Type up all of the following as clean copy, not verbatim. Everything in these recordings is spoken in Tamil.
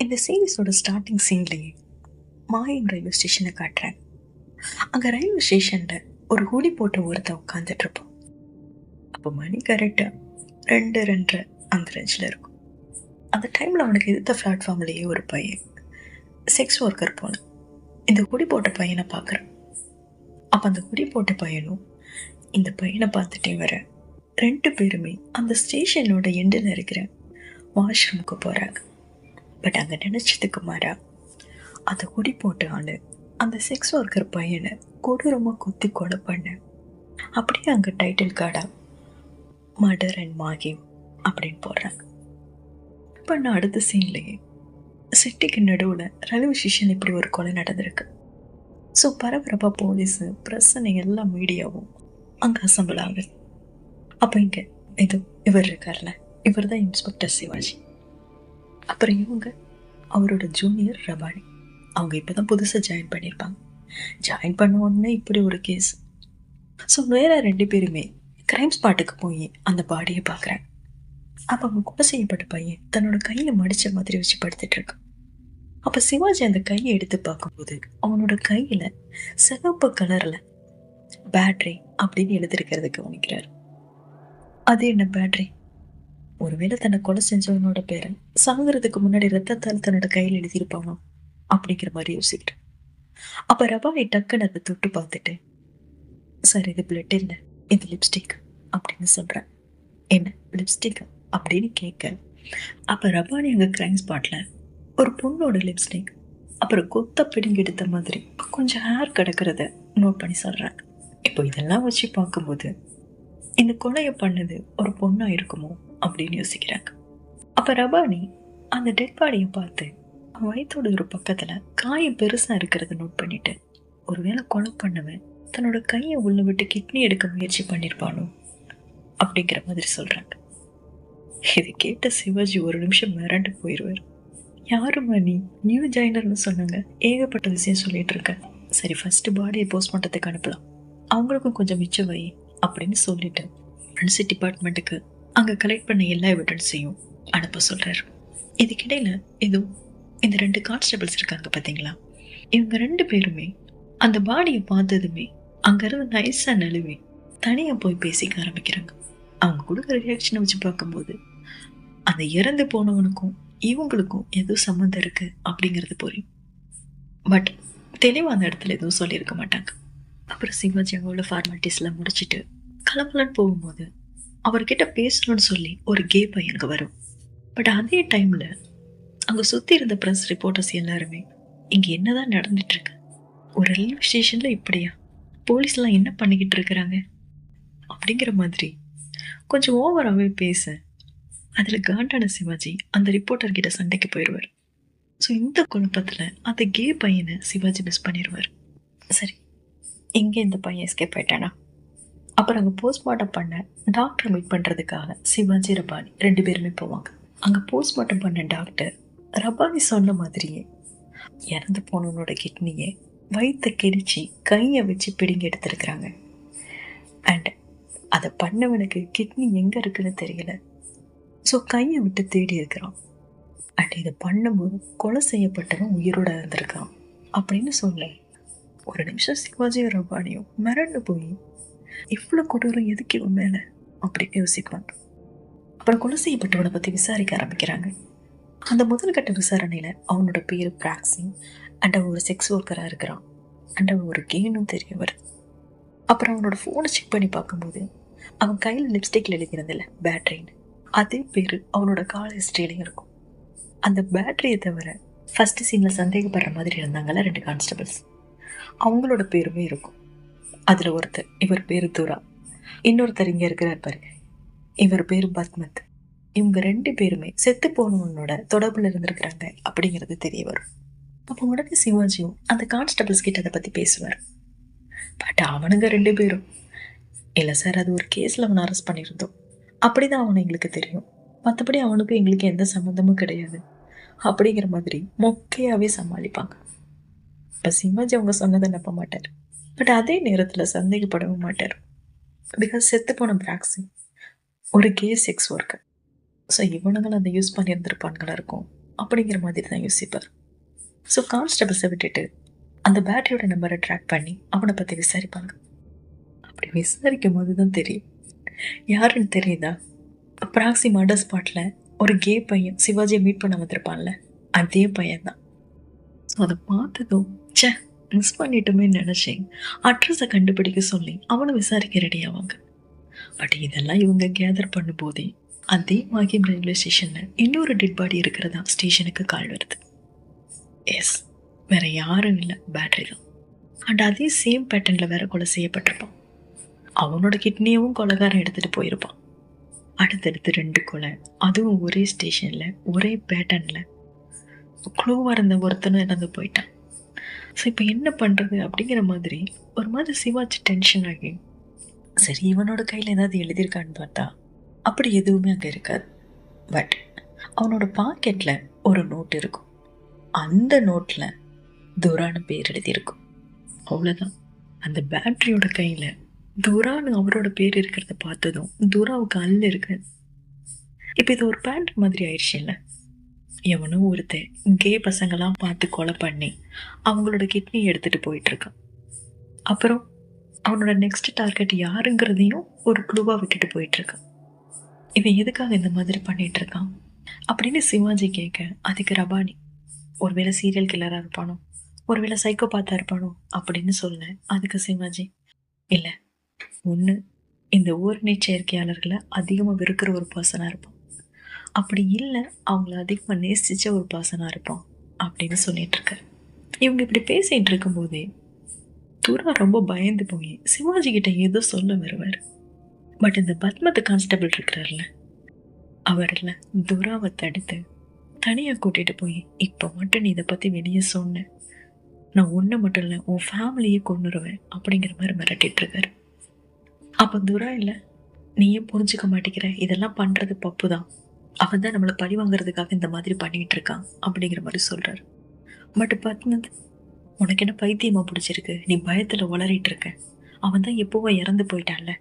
இந்த சீரிஸோட ஸ்டார்டிங் சீன்லேயே மாயம் ரயில்வே ஸ்டேஷனை காட்டுறேன். அங்கே ரயில்வே ஸ்டேஷனில் ஒரு ஹூடி போட்ட ஒருத்தன் உட்காந்துட்டு இருப்போம். அப்போ மணி கரெக்டாக 2:30 அந்த ரேஞ்சில் இருக்கும். அந்த டைமில் அவனுக்கு எதிர்த்த பிளாட்ஃபார்ம்லேயே ஒரு பையன் செக்ஸ் ஒர்க்கர் போல இந்த ஹூடி போட்ட பையனை பார்க்குறான். அப்போ அந்த ஹூடி போட்ட பையனும் இந்த பையனை பார்த்துட்டே வர 2 பேருமே அந்த ஸ்டேஷனோட எண்டில் இருக்கிற வாஷ்ரூமுக்கு போகிறாங்க. பட் அங்கே நினச்சதுக்கு மாறா அந்த குடி போட்ட ஆள் அந்த செக்ஸ் ஒர்க்கர் பையனை கொடூரமாக குத்தி கொலை பண்ண அப்படியே அங்கே டைட்டில் கார்டாக மர்டர் அண்ட் மாகிவ் அப்படின்னு போடுறாங்க. இப்போ நான் அடுத்த சீன்லேயே சிட்டிக்கு நடுவில் ரயில்வே ஸ்டேஷன் இப்படி ஒரு கொலை நடந்திருக்கு. ஸோ பரபரப்பாக போலீஸு பிரச்சனை எல்லா மீடியாவும் அங்கே அசம்பிள் ஆகுது. அப்போ இங்கே இவர் இருக்கார்ல, இவர் தான் இன்ஸ்பெக்டர் சிவாஜி. அப்புறம் இவங்க அவரோட ஜூனியர் ரபானி. அவங்க இப்போ தான் புதுசாக ஜாயின் பண்ணியிருப்பாங்க. ஜாயின் பண்ண உடனே இப்படி ஒரு கேஸ். ஸோ வேற 2 பேருமே கிரைம் ஸ்பாட்டுக்கு போய் அந்த பாடியை பார்க்குறாங்க. அப்போ அவங்க கொலை செய்யப்பட்ட பையன் தன்னோட கையில் மடித்த மாதிரி வச்சு படுத்துட்டு இருக்கான். அப்போ சிவாஜி அந்த கையை எடுத்து பார்க்கும்போது அவனோட கையில் சிவப்பு கலரில் பேட்ரி அப்படின்னு எழுதிருக்கிறத கவனிக்கிறார். அது என்ன பேட்ரி? ஒருவேளை தன்னை கொலை செஞ்சவனோட பேரை சாகிறதுக்கு முன்னாடி ரத்தத்தால் தன்னோட கையில் எழுதியிருப்பானோ அப்படிங்கிற மாதிரி யோசிக்கிறேன். அப்போ ரபானி டக்குன்னு அதை தொட்டு பார்த்துட்டு, சார் இது பிளட் இல்லை, இது லிப்ஸ்டிக் அப்படின்னு சொல்கிறேன். என்ன லிப்ஸ்டிக் அப்படின்னு கேட்க, அப்போ ரபானி அங்கே கிரைம் ஸ்பாட்டில் ஒரு பொண்ணோட லிப்ஸ்டிக் அப்புறம் கொத்த பிடிங்கி எடுத்த மாதிரி கொஞ்சம் ஹேர் கிடக்கிறத நோட் பண்ணி சொல்கிறாங்க. இப்போ இதெல்லாம் வச்சு பார்க்கும்போது இந்த கொலையை பண்ணது ஒரு பொண்ணா இருக்குமோ அப்படின்னு யோசிக்கிறாங்க. அப்ப ரபானி அந்த டெட் பாடியை பார்த்து வயிற்றோட ஒரு பக்கத்துல காயம் பெருசா இருக்கிறத நோட் பண்ணிட்டு, ஒருவேளை கொலை பண்ணவன் தன்னோட கையை உள்ள விட்டு கிட்னி எடுக்க முயற்சி பண்ணிருப்பானோ அப்படிங்கிற மாதிரி சொல்றாங்க. இதை கேட்ட சிவாஜி ஒரு நிமிஷம் மிரண்டு போயிடுவார். யாருமா நீ, நியூ ஜாயினர்னு சொன்னாங்க, ஏகப்பட்ட விஷயம் சொல்லிட்டு இருக்க. சரி, ஃபர்ஸ்ட் பாடியை போஸ்ட்மார்ட்டத்துக்கு அனுப்பலாம், அவங்களுக்கும் கொஞ்சம் மிச்சம் வை அப்படின்னு சொல்லிட்டு ஃபாரன்சிக் டிபார்ட்மெண்ட்டுக்கு அங்கே கலெக்ட் பண்ண எல்லா எவிடன்ஸையும் அனுப்ப சொல்கிறார். இதுக்கிடையில் இந்த 2 கான்ஸ்டபிள்ஸ் இருக்காங்க பார்த்தீங்களா, இவங்க 2 பேருமே அந்த பாடியை பார்த்ததுமே அங்கேருந்து நைஸாக நழுவி தனியாக போய் பேசிக்க ஆரம்பிக்கிறாங்க. அவங்க கொடுக்குற ரியாக்ஷனை வச்சு பார்க்கும்போது அந்த இறந்து போனவனுக்கும் இவங்களுக்கும் ஏதோ சம்மந்தம் இருக்கு அப்படிங்கிறது புரியும். பட் தெளிவாக அந்த இடத்துல எதுவும் சொல்லியிருக்க மாட்டாங்க. அப்புறம் சிவாஜி அவங்களோட ஃபார்மாலிட்டிஸ்லாம் முடிச்சுட்டு கிளம்பலான்னு போகும்போது அவர்கிட்ட பேசணும்னு சொல்லி ஒரு கே பையனுக்கு வரும். பட் அதே டைமில் அங்கே சுற்றி இருந்த ப்ரெஸ் ரிப்போர்ட்டர்ஸ் எல்லாருமே இங்கே என்னதான் நடந்துட்டு இருக்கு, ஒரு ரயில்வே ஸ்டேஷனில் இப்படியா, போலீஸ்லாம் என்ன பண்ணிக்கிட்டு இருக்கிறாங்க அப்படிங்கிற மாதிரி கொஞ்சம் ஓவராகவே பேச அதில் காண்டான சிவாஜி அந்த ரிப்போர்ட்டர்கிட்ட சண்டைக்கு போயிடுவார். ஸோ இந்த குழப்பத்தில் அந்த கே பையனை சிவாஜி மிஸ் பண்ணிடுவார். சரி, எங்கே இந்த பையன் எஸ்கேப் ஆயிட்டானா? அப்புறம் அங்கே போஸ்ட்மார்ட்டம் பண்ண டாக்டர் மீட் பண்ணுறதுக்காக சிவாஜி ரபானி 2 பேருமே போவாங்க. அங்கே போஸ்ட்மார்ட்டம் பண்ண டாக்டர் ரபானி சொன்ன மாதிரியே இறந்து போனவனோட கிட்னியை வயிற்ற கிழிச்சு கையை வச்சு பிடிங்கி எடுத்துருக்குறாங்க. அண்ட் அதை பண்ணவனுக்கு கிட்னி எங்கே இருக்குன்னு தெரியல. ஸோ கையை விட்டு தேடி இருக்கிறான். அண்ட் இதை பண்ணும்போது கொலை செய்யப்பட்டவன் உயிரோட இருந்திருக்கான் அப்படின்னு சொல்ல ஒரு நிமிஷம் சிவாஜியும் ரபானியும் மிரண்டு போய் இவ்வளோ கொடூரம் எதுக்கு இவன் மேலே அப்படின்னு யோசிப்பாங்க. அப்புறம் கொலை செய்யப்பட்டவனை பற்றி விசாரிக்க ஆரம்பிக்கிறாங்க. அந்த முதல்கட்ட விசாரணையில் அவனோட பேர் பிராக்சிங் அண்ட் அவன் ஒரு செக்ஸ் ஒர்க்கராக இருக்கிறான் அண்ட் அவன் ஒரு கேனும் தெரிய வருது. அப்புறம் அவனோட ஃபோனை செக் பண்ணி பார்க்கும்போது அவன் கையில் லிப்ஸ்டிக்கில் எழுதியிருந்தில்ல பேட்ரின்னு, அதே பேர் அவனோட கால் ஹிஸ்ட்ரியிலையும் இருக்கும். அந்த பேட்டரியை தவிர ஃபஸ்ட்டு சீனில் சந்தேகப்படுற மாதிரி இருந்தாங்கல்ல 2 கான்ஸ்டபிள்ஸ், அவங்களோட பேருமே இருக்கும். அதில் ஒருத்தர், இவர் பேர் துரா, இன்னொருத்தர் இங்கே இருக்கிறார் பாருங்க, இவர் பேர் பத்மத். இவங்க 2 பேருமே செத்து போனவனோட தொடர்பில் இருந்திருக்கிறாங்க அப்படிங்கிறது தெரிய வரும். அப்போ உடனே சிவாஜியும் அந்த கான்ஸ்டபிள்ஸ் கிட்ட அதை பற்றி பேசுவார். பட் அவனுங்க 2 பேரும் இல்லை சார், அது ஒரு கேஸில் அவனை அரெஸ்ட் பண்ணியிருந்தோம், அப்படி தான் அவனை எங்களுக்கு தெரியும், மற்றபடி அவனுக்கும் எங்களுக்கு எந்த சம்மந்தமும் கிடையாது அப்படிங்கிற மாதிரி மொக்கையாகவே சமாளிப்பாங்க. இப்போ சிவாஜி அவங்க சொன்னதை நம்ப மாட்டார். பட் அதே நேரத்தில் சந்தேகப்படவும் மாட்டார். பிகாஸ் செத்து போன பிராக்சிங் ஒரு கே செக்ஸ் ஒர்க்கர். ஸோ இவனுங்களும் அதை யூஸ் பண்ணியிருந்திருப்பான்களா இருக்கும் அப்படிங்கிற மாதிரி தான் யோசிப்பார். ஸோ கான்ஸ்டபிள்ஸை விட்டுட்டு அந்த பேட்டரியோட நம்பரை ட்ராக் பண்ணி அவனை பற்றி விசாரிப்பாங்க. அப்படி விசாரிக்கும் போது தான் தெரியும் யாருன்னு தெரியுதா? ப்ராக்ஸி மர்டர் ஸ்பாட்டில் ஒரு கே பையன் சிவாஜியை மீட் பண்ண வந்திருப்பான்ல, அதே பையன்தான். ஸோ அதை பார்த்ததும் ச்சே மிஸ் பண்ணிட்டோமே நினச்சேன். அட்ரஸை கண்டுபிடிக்க சொல்லி அவனை விசாரிக்க ரெடி ஆவாங்க. பட் இதெல்லாம் இவங்க கேதர் பண்ணும் போதே அதே மாகிம் ரயில்வே ஸ்டேஷனில் இன்னொரு டெட் பாடி இருக்கிறதா ஸ்டேஷனுக்கு கால் வருது. எஸ், வேற யாரும் இல்லை, பேட்டரி தான். அண்ட் அதே சேம் பேட்டர்னில் வேற கொலை செய்யப்பட்டிருப்பான். அவனோட கிட்னியவும் கொலைகாரன் எடுத்துகிட்டு போயிருப்பான். அடுத்தடுத்து 2 கொலை, அதுவும் ஒரே ஸ்டேஷனில் ஒரே பேட்டர்னில். க்ளூவாக இருந்த ஒருத்தனும் இறந்து போயிட்டான். ஸோ இப்போ என்ன பண்ணுறது அப்படிங்கிற மாதிரி ஒரு மாதிரி சிவாஜி டென்ஷன் ஆகி, சரி இவனோட கையில் ஏதாவது எழுதியிருக்கான்னு பார்த்தா அப்படி எதுவுமே அங்கே இருக்காது. பட் அவனோட பாக்கெட்டில் ஒரு நோட் இருக்கும். அந்த நோட்டில் துரான்னு பேர் எழுதியிருக்கும். அவ்வளோதான். அந்த பேட்டரியோட கையில் துரான்னு அவரோட பேர் இருக்கிறத பார்த்ததும் துராவுக்கு அல்ல இருக்காது. இப்போ இது ஒரு பேண்ட் மாதிரி ஆயிடுச்சு இல்லை? எவனும் ஒருத்தன் கே பசங்களாம் பார்த்து கொலை பண்ணி அவங்களோட கிட்னியை எடுத்துகிட்டு போயிட்டுருக்கான். அப்புறம் அவனோட நெக்ஸ்ட் டார்கெட் யாருங்கிறதையும் ஒரு க்ளூவாக விட்டுட்டு போயிட்டுருக்கான். இவன் எதுக்காக இந்த மாதிரி பண்ணிகிட்ருக்கான் அப்படின்னு சிவாஜி கேட்க, அதுக்கு ரபானி ஒருவேளை சீரியல் கில்லராக இருப்பானோ, ஒருவேளை சைக்கோபாத்தாக இருப்பானோ அப்படின்னு சொல்ல, அதுக்கு சிவாஜி இல்லை, ஒன்று இந்த ஊரணி செயற்கையாளர்களை அதிகமாக வெறுக்கிற ஒரு பர்சனாக இருப்பான், அப்படி இல்லை அவங்கள அதிகமாக நேசித்த ஒரு பர்சனாக இருப்பான் அப்படின்னு சொல்லிகிட்ருக்காரு. இவங்க இப்படி பேசிகிட்டு இருக்கும்போதே துரா ரொம்ப பயந்து போய் சிவாஜி கிட்ட ஏதோ சொல்ல வருவார். பட் இந்த பத்மத்து கான்ஸ்டபிள் இருக்கிறார்ல, அவரில் துராவை தடுத்து தனியாக கூட்டிகிட்டு போய், இப்போ மட்டும் நீ இதை பற்றி வெளியே சொன்ன, நான் ஒன்று மட்டும் இல்லை உன் ஃபேமிலியே கொண்டுருவேன் அப்படிங்கிற மாதிரி மிரட்டிகிட்ருக்காரு. அப்போ துரா இல்லை, நீ ஏன் புரிஞ்சுக்க மாட்டேங்கிற, இதெல்லாம் பண்ணுறது பப்பு தான், அவன் தான் நம்மளை பழி வாங்குறதுக்காக இந்த மாதிரி பண்ணிகிட்டு இருக்கான் அப்படிங்கிற மாதிரி சொல்கிறாரு. பட் பத்மத், உனக்கு என்ன பைத்தியமாக பிடிச்சிருக்கு, நீ பயத்தில் உளறிட்டு இருக்க, அவன் தான் எப்போவோ இறந்து போயிட்டான்ல,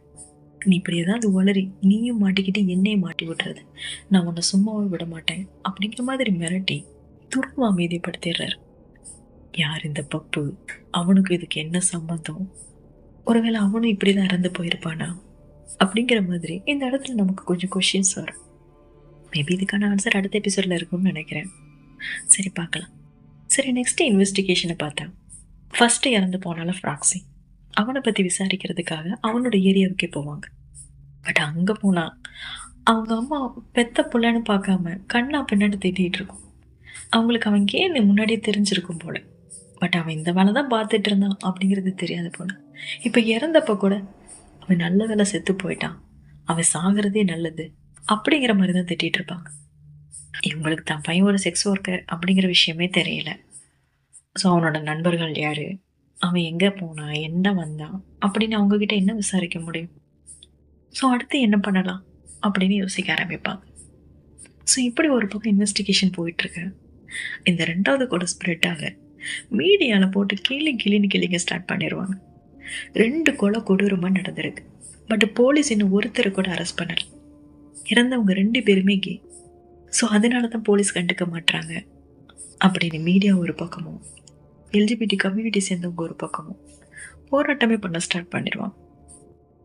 நீ இப்படி ஏதாவது உளறி நீயும் மாட்டிக்கிட்டு என்னையும் மாட்டி விட்டுறது, நான் உன்னை சும்மாவே விட மாட்டேன் அப்படிங்கிற மாதிரி மிரட்டி துருவ அமைதிப்படுத்திடுறாரு. யார் இந்த பப்பு, அவனுக்கு இதுக்கு என்ன சம்பந்தம், ஒருவேளை அவனும் இப்படி தான் இறந்து போயிருப்பானா அப்படிங்கிற மாதிரி இந்த இடத்துல நமக்கு கொஞ்சம் கொஷின்ஸ் வரும். மேபி இதுக்கான ஆன்சர் அடுத்த எபிசோடில் இருக்கும்னு நினைக்கிறேன். சரி பார்க்கலாம். சரி, நெக்ஸ்ட் இன்வெஸ்டிகேஷனை பார்த்தா ஃபஸ்ட்டு இறந்து போனால ஃப்ராக்ஸி, அவனை பற்றி விசாரிக்கிறதுக்காக அவனோட ஏரியாவுக்கே போவாங்க. பட் அங்கே போனால் அவங்க அம்மா பெத்த புள்ளன்னு பார்க்காம கண்ணா பின்னாடி திட்டிகிட்டு இருக்கும். அவங்களுக்கு அவன் கேன்னு முன்னாடியே தெரிஞ்சிருக்கும் போல. பட் அவன் இந்த வேலை தான் பார்த்துட்டு இருந்தான் அப்படிங்கிறது தெரியாது போல. இப்போ இறந்தப்போ கூட அவன் நல்ல வேலை செத்து போயிட்டான், அவன் சாகிறதே நல்லது அப்படிங்கிற மாதிரி தான் திட்டிகிட்டு இருப்பாங்க. இவங்களுக்கு தான் பையன் ஒரு செக்ஸ் ஒர்க்கர் அப்படிங்கிற விஷயமே தெரியல. ஸோ அவனோட நண்பர்கள் யார், அவன் எங்கே போனான், என்ன வந்தான் அப்படின்னு அவங்கக்கிட்ட என்ன விசாரிக்க முடியும்? ஸோ அடுத்து என்ன பண்ணலாம் அப்படின்னு யோசிக்க ஆரம்பிப்பாங்க. ஸோ இப்படி ஒரு பக்கம் இன்வெஸ்டிகேஷன் போயிட்டுருக்கு. இந்த 2வது கொலை ஸ்ப்ரெட் ஆக மீடியாவில் போட்டு கிளிங்க ஸ்டார்ட் பண்ணிடுவாங்க. 2 கொலை கொடூரமாக நடந்திருக்கு. பட் போலீஸ் இன்னும் ஒருத்தரை கூட அரெஸ்ட் பண்ணல. இறந்தவங்க 2 பேருமே கே. ஸோ அதனால தான் போலீஸ் கண்டுக்க மாட்டாங்க அப்படின்னு மீடியா ஒரு பக்கமும், எல்ஜிபிடி கம்யூனிட்டி சேர்ந்தவங்க ஒரு பக்கமும் போராட்டமே பண்ண ஸ்டார்ட் பண்ணிடுவாங்க.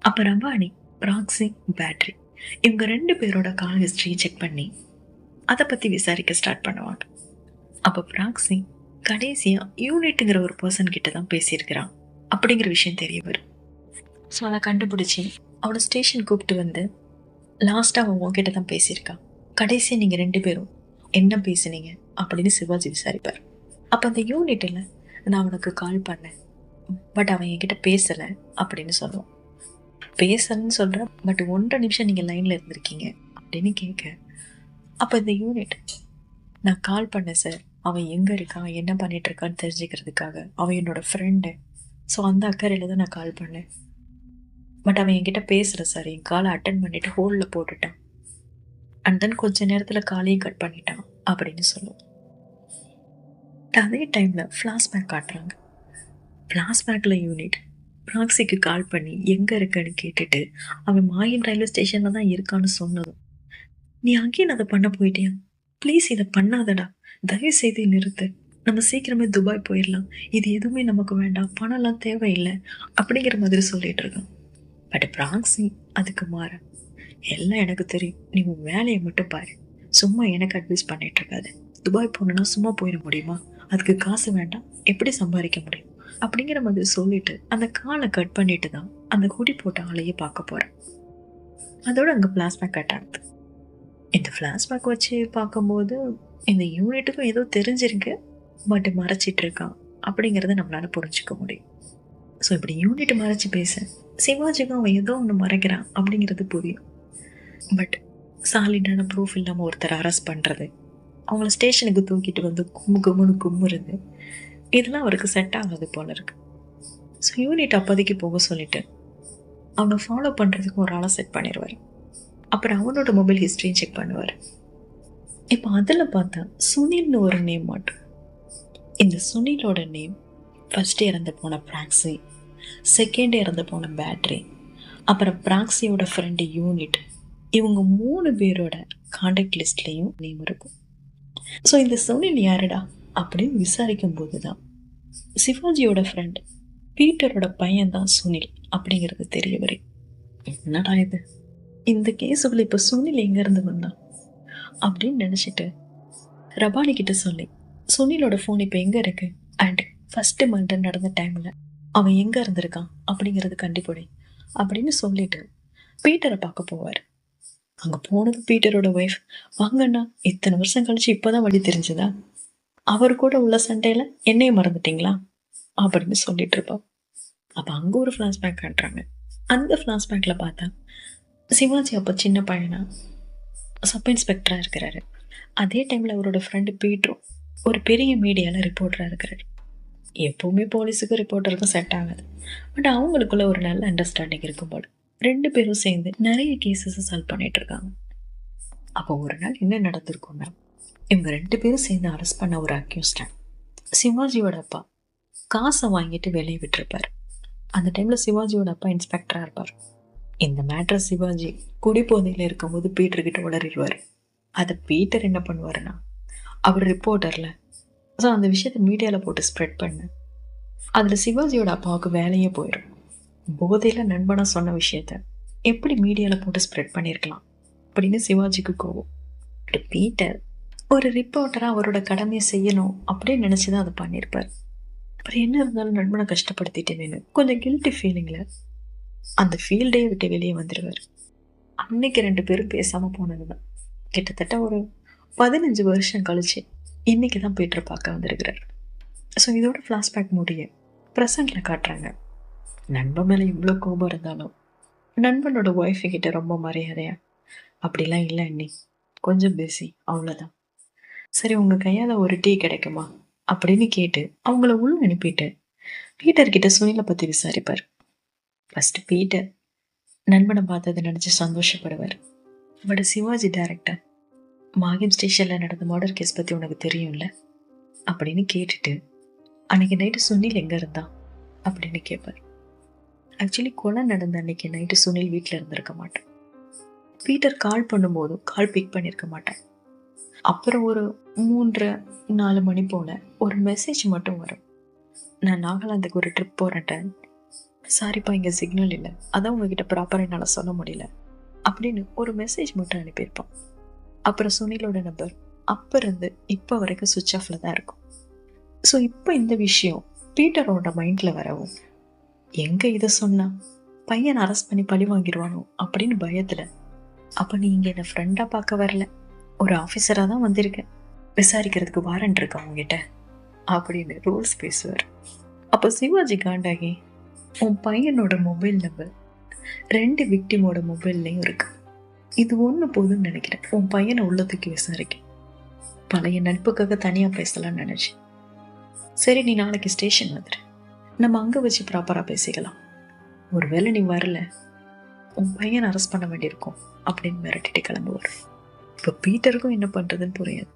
அப்போ ரபானி, ப்ராக்ஸி, பேட்டரி இவங்க 2 பேரோட கால் ஹிஸ்ட்ரியை செக் பண்ணி அதை பற்றி விசாரிக்க ஸ்டார்ட் பண்ணுவாங்க. அப்போ ப்ராக்ஸி கடைசியாக யூனிட்டுங்கிற ஒரு பர்சன் கிட்ட தான் பேசியிருக்கிறான் அப்படிங்கிற விஷயம் தெரிய வரும். ஸோ அதை கண்டுபிடிச்சி அவனை ஸ்டேஷன் கூப்பிட்டு வந்து லாஸ்ட்டாக அவன் உங்ககிட்ட தான் பேசியிருக்கான், கடைசியாக நீங்கள் 2 பேரும் என்ன பேசுனீங்க அப்படின்னு சிவாஜி விசாரிப்பார். அப்போ அந்த யூனிட்டில் நான் அவனுக்கு கால் பண்ணேன், பட் அவன் என்கிட்ட பேசலை அப்படின்னு சொல்லுவான். பேசலன்னு சொல்கிறேன், பட் 1.5 நிமிஷம் நீங்கள் லைனில் இருந்திருக்கீங்க அப்படின்னு கேட்க, அப்போ இந்த யூனிட், நான் கால் பண்ணேன் சார், அவன் எங்கே இருக்கான் என்ன பண்ணிட்டு இருக்கான்னு தெரிஞ்சுக்கிறதுக்காக, அவன் என்னோட ஃப்ரெண்டு, ஸோ அந்த அக்கறையில் தான் நான் கால் பண்ணேன், பட் அவன் என்கிட்ட பேசலை சார், என் காலை அட்டன் பண்ணிவிட்டு ஹோல்டில் போட்டுட்டான், அண்ட் தென் கொஞ்ச நேரத்தில் காலையும் கட் பண்ணிட்டான் அப்படின்னு சொல்லுவோம். அதே டைமில் ஃப்ளாஷ்பேக் காட்டுறாங்க. ஃப்ளாஷ்பேக்கில் யூனிட் ப்ராக்ஸிக்கு கால் பண்ணி எங்கே இருக்கன்னு கேட்டுட்டு அவன் மாயின் ரயில்வே ஸ்டேஷனில் தான் இருக்கான்னு சொன்னதும், நீ அங்கேயும் அதை பண்ண போயிட்டியா, ப்ளீஸ் இதை பண்ணாதடா, தயவு செய்து நிறுத்து, நம்ம சீக்கிரமே துபாய் போயிடலாம், இது எதுவுமே நமக்கு வேண்டாம், பணம்லாம் தேவையில்லை அப்படிங்கிற மாதிரி சொல்லிட்டு இருக்கான். பட் பிராக்சி அதுக்கு மாற, எல்லாம் எனக்கு தெரியும், நீ உன் வேலையை மட்டும் பாரு, சும்மா எனக்கு அட்வைஸ் பண்ணிட்டு இருக்காது. துபாய் போகணுன்னா சும்மா போயிட முடியுமா, அதுக்கு காசு வேண்டாம், எப்படி சம்பாதிக்க முடியும் அப்படிங்கிற மாதிரி சொல்லிட்டு அந்த காலை கட் பண்ணிட்டு தான் அந்த குடி போட்ட ஆளையே பார்க்க போறேன். அதோட அங்கே ஃப்ளாஷ்பேக் கட் ஆகுது. இந்த ஃப்ளாஷ்பேக் வச்சு பார்க்கும்போது இந்த யூனிட்டுக்கும் ஏதோ தெரிஞ்சிருக்கு, பட் மறைச்சிட்டு இருக்கான் அப்படிங்கிறத நம்மளால புரிஞ்சுக்க முடியும். ஸோ இப்படி யூனிட் மறைச்சு பேச சிவாஜிக்கும் அவன் ஏதோ ஒன்று மறைக்கிறான் அப்படிங்கிறது புரியும். பட் சாலிடான ப்ரூஃப் இல்லாமல் ஒருத்தர் அரெஸ்ட் பண்ணுறது, அவங்கள ஸ்டேஷனுக்கு தூக்கிட்டு வந்து கும்முன்னு கும்முறது, இதெல்லாம் அவருக்கு செட் ஆகாது போல இருக்கு. ஸோ யூனிட் அப்போதைக்கு போக சொல்லிட்டு அவனை ஃபாலோ பண்ணுறதுக்கு ஒரு ஆளை செட் பண்ணிடுவார். அப்புறம் அவனோட மொபைல் ஹிஸ்ட்ரியும் செக் பண்ணுவார். இப்போ அதில் பார்த்தா சுனில்னு ஒரு நேம் மாட்டோம். இந்த சுனிலோட நேம் ஃபர்ஸ்ட் இறந்து போன பிராக்சி, செகண்ட் இறந்து போன பேட்ரி, அப்புறம் பிராக்சியோட ஃப்ரெண்டு யூனிட், இவங்க 3 பேரோட கான்டாக்ட் லிஸ்ட்லேயும் நேம் இருக்கும். ஸோ இந்த சுனில் யாருடா அப்படின்னு விசாரிக்கும் போது தான் சிவாஜியோட ஃப்ரெண்ட் பீட்டரோட பையன் தான் சுனில் அப்படிங்கிறது தெரிய வரும். என்னடா இது, இந்த கேஸுக்குள்ள இப்போ சுனில் எங்கேருந்து வந்தான் அப்படின்னு நினச்சிட்டு ரபானி கிட்ட சொல்லி சுனிலோட ஃபோன் இப்போ எங்கே இருக்கு அண்ட் ஃபர்ஸ்ட் மர்டர் நடந்த டைமில் அவன் எங்கே இருந்திருக்கான் அப்படிங்கிறது கண்டிப்படி அப்படின்னு சொல்லிட்டு பீட்டரை பார்க்க போவார். அங்கே போனது பீட்டரோட ஒய்ஃப். வாங்கண்ணா, இத்தனை வருஷம் கழிச்சு இப்போதான் வழி தெரிஞ்சுதா, அவர் கூட உள்ள சண்டையில் என்னையே மறந்துட்டீங்களா அப்படின்னு சொல்லிட்டு இருப்பா. அப்போ அங்கே ஒரு ஃப்ளாஷ்பேக் காட்டுறாங்க. அந்த ஃப்ளாஷ்பேக்கில் பார்த்தா சிவாஜி அப்போ சின்ன பையனா சப் இன்ஸ்பெக்டராக இருக்கிறாரு. அதே டைமில் அவரோட ஃப்ரெண்டு பீட்ரும் ஒரு பெரிய மீடியாவில் ரிப்போர்ட்டராக இருக்கிறாரு. எப்போவுமே போலீஸுக்கும் ரிப்போர்ட்டருக்கும் செட் ஆகாது, பட் அவங்களுக்குள்ள ஒரு நல்ல அண்டர்ஸ்டாண்டிங் இருக்கும் போல 2 பேரும் சேர்ந்து நிறைய கேசஸை சால்வ் பண்ணிட்டு இருக்காங்க. அப்போ ஒரு நாள் என்ன நடந்திருக்கும்னா, இவங்க 2 பேரும் சேர்ந்து அரெஸ்ட் பண்ண ஒரு அக்யூஸ்டன் சிவாஜியோட அப்பா காசை வாங்கிட்டு வெளியே விட்டுருப்பார். அந்த டைமில் சிவாஜியோட அப்பா இன்ஸ்பெக்டராக இருப்பார். இந்த மேட்ரை சிவாஜி குடிபோதையில் இருக்கும்போது பீட்டர்கிட்ட உளறிடுவார். அதை பீட்டர் என்ன பண்ணுவாருன்னா, அவர் ரிப்போர்ட்டரில் ஸோ அந்த விஷயத்தை மீடியாவில் போட்டு ஸ்ப்ரெட் பண்ண அதில் சிவாஜியோட அப்பாவுக்கு வேலையே போயிடும். போதையில் நண்பனாக சொன்ன விஷயத்த எப்படி மீடியாவில் போட்டு ஸ்ப்ரெட் பண்ணியிருக்கலாம் அப்படின்னு சிவாஜிக்கு கோவம். பீட்டர் ஒரு ரிப்போர்ட்டராக அவரோட கடமையை செய்யணும் அப்படின்னு நினச்சி தான் அதை பண்ணியிருப்பார். அப்புறம் என்ன இருந்தாலும் நண்பனை கஷ்டப்படுத்திட்டேன்னு கொஞ்சம் கில்ட்டி ஃபீலிங்கில் அந்த ஃபீல்டே விட்டு வெளியே வந்துடுவார். அன்னைக்கு 2 பேரும் பேசாமல் போனது தான் கிட்டத்தட்ட ஒரு 15 வருஷம் கழிச்சு இன்னைக்கு தான் பீட்டர் பார்க்க வந்திருக்கிறார். ஸோ இதோட ஃப்ளாஷ்பேக் முடிய ப்ரெசண்டில் காட்டுறாங்க. நண்பன் மேலே இவ்வளோ கோபம் இருந்தாலும் நண்பனோட ஒய்ஃபு கிட்ட ரொம்ப மரியாதையா, அப்படிலாம் இல்லை அண்ணி, கொஞ்சம் பிஸி, அவ்வளோதான், சரி உங்கள் கையால் ஒரு டீ கிடைக்குமா அப்படின்னு கேட்டு அவங்கள உள்ள அனுப்பிட்டு பீட்டர்கிட்ட சுனிலை பற்றி விசாரிப்பார். ஃபஸ்ட்டு பீட்டர் நண்பனை பார்த்ததை நினச்சி சந்தோஷப்படுவார். பட் சிவாஜி டைரக்டர் மாகிம் ஸ்டேஷனில் நடந்த மர்டர் கேஸ் பற்றி உனக்கு தெரியும்ல அப்படின்னு கேட்டுட்டு அன்னைக்கு நைட்டு சுனில் எங்கே இருந்தான் அப்படின்னு கேட்பார். ஆக்சுவலி கொலை நடந்த அன்னைக்கு நைட்டு சுனில் வீட்டில் இருந்திருக்க மாட்டான். பீட்டர் கால் பண்ணும்போதும் கால் பிக் பண்ணியிருக்க மாட்டேன். அப்புறம் ஒரு 3-4 மணி போல் ஒரு மெசேஜ் மட்டும் வரும். நான் நாகாலாந்துக்கு ஒரு ட்ரிப் போகிறேன், சாரிப்பா இங்கே சிக்னல் இல்லை, அதான் உங்ககிட்ட ப்ராப்பராக என்னால் சொல்ல முடியல அப்படின்னு ஒரு மெசேஜ் மட்டும் அனுப்பியிருப்பான். அப்புறம் சுனிலோட நம்பர் அப்போ இருந்து இப்போ வரைக்கும் சுவிட்ச் ஆஃபில் தான் இருக்கும். ஸோ இப்போ இந்த விஷயம் பீட்டரோட மைண்டில் வரவும், எங்கே இதை சொன்னா பையனை அரெஸ்ட் பண்ணி பழி வாங்கிடுவானோ அப்படின்னு பயத்தில், அப்போ நீ இங்கே என்னை ஃப்ரெண்டாக பார்க்க வரல, ஒரு ஆஃபீஸராக தான் வந்திருக்கேன், விசாரிக்கிறதுக்கு வாரண்ட் இருக்கா உங்ககிட்ட அப்படின்னு ரூல்ஸ் பேசுவார். அப்போ சிவாஜி காண்டாகி, உன் பையனோட மொபைல் நம்பர் 2 விக்டிமோட மொபைல்லையும் இருக்கு, இது ஒன்று போதும்னு நினைக்கிறேன், உன் பையனை உள்ளத்துக்கு விசாரிக்க, பழைய நட்புக்காக தனியாக பேசலாம்னு நினச்சேன், சரி நீ நாளைக்கு ஸ்டேஷன் வந்துடு, நம்ம அங்கே வச்சு ப்ராப்பராக பேசிக்கலாம், ஒருவேளை நீ வரல உன் பையனை அரெஸ்ட் பண்ண வேண்டியிருக்கும் அப்படின்னு மிரட்டிட்டு கிளம்புவார். இப்போ பீட்டருக்கும் என்ன பண்ணுறதுன்னு புரியாது.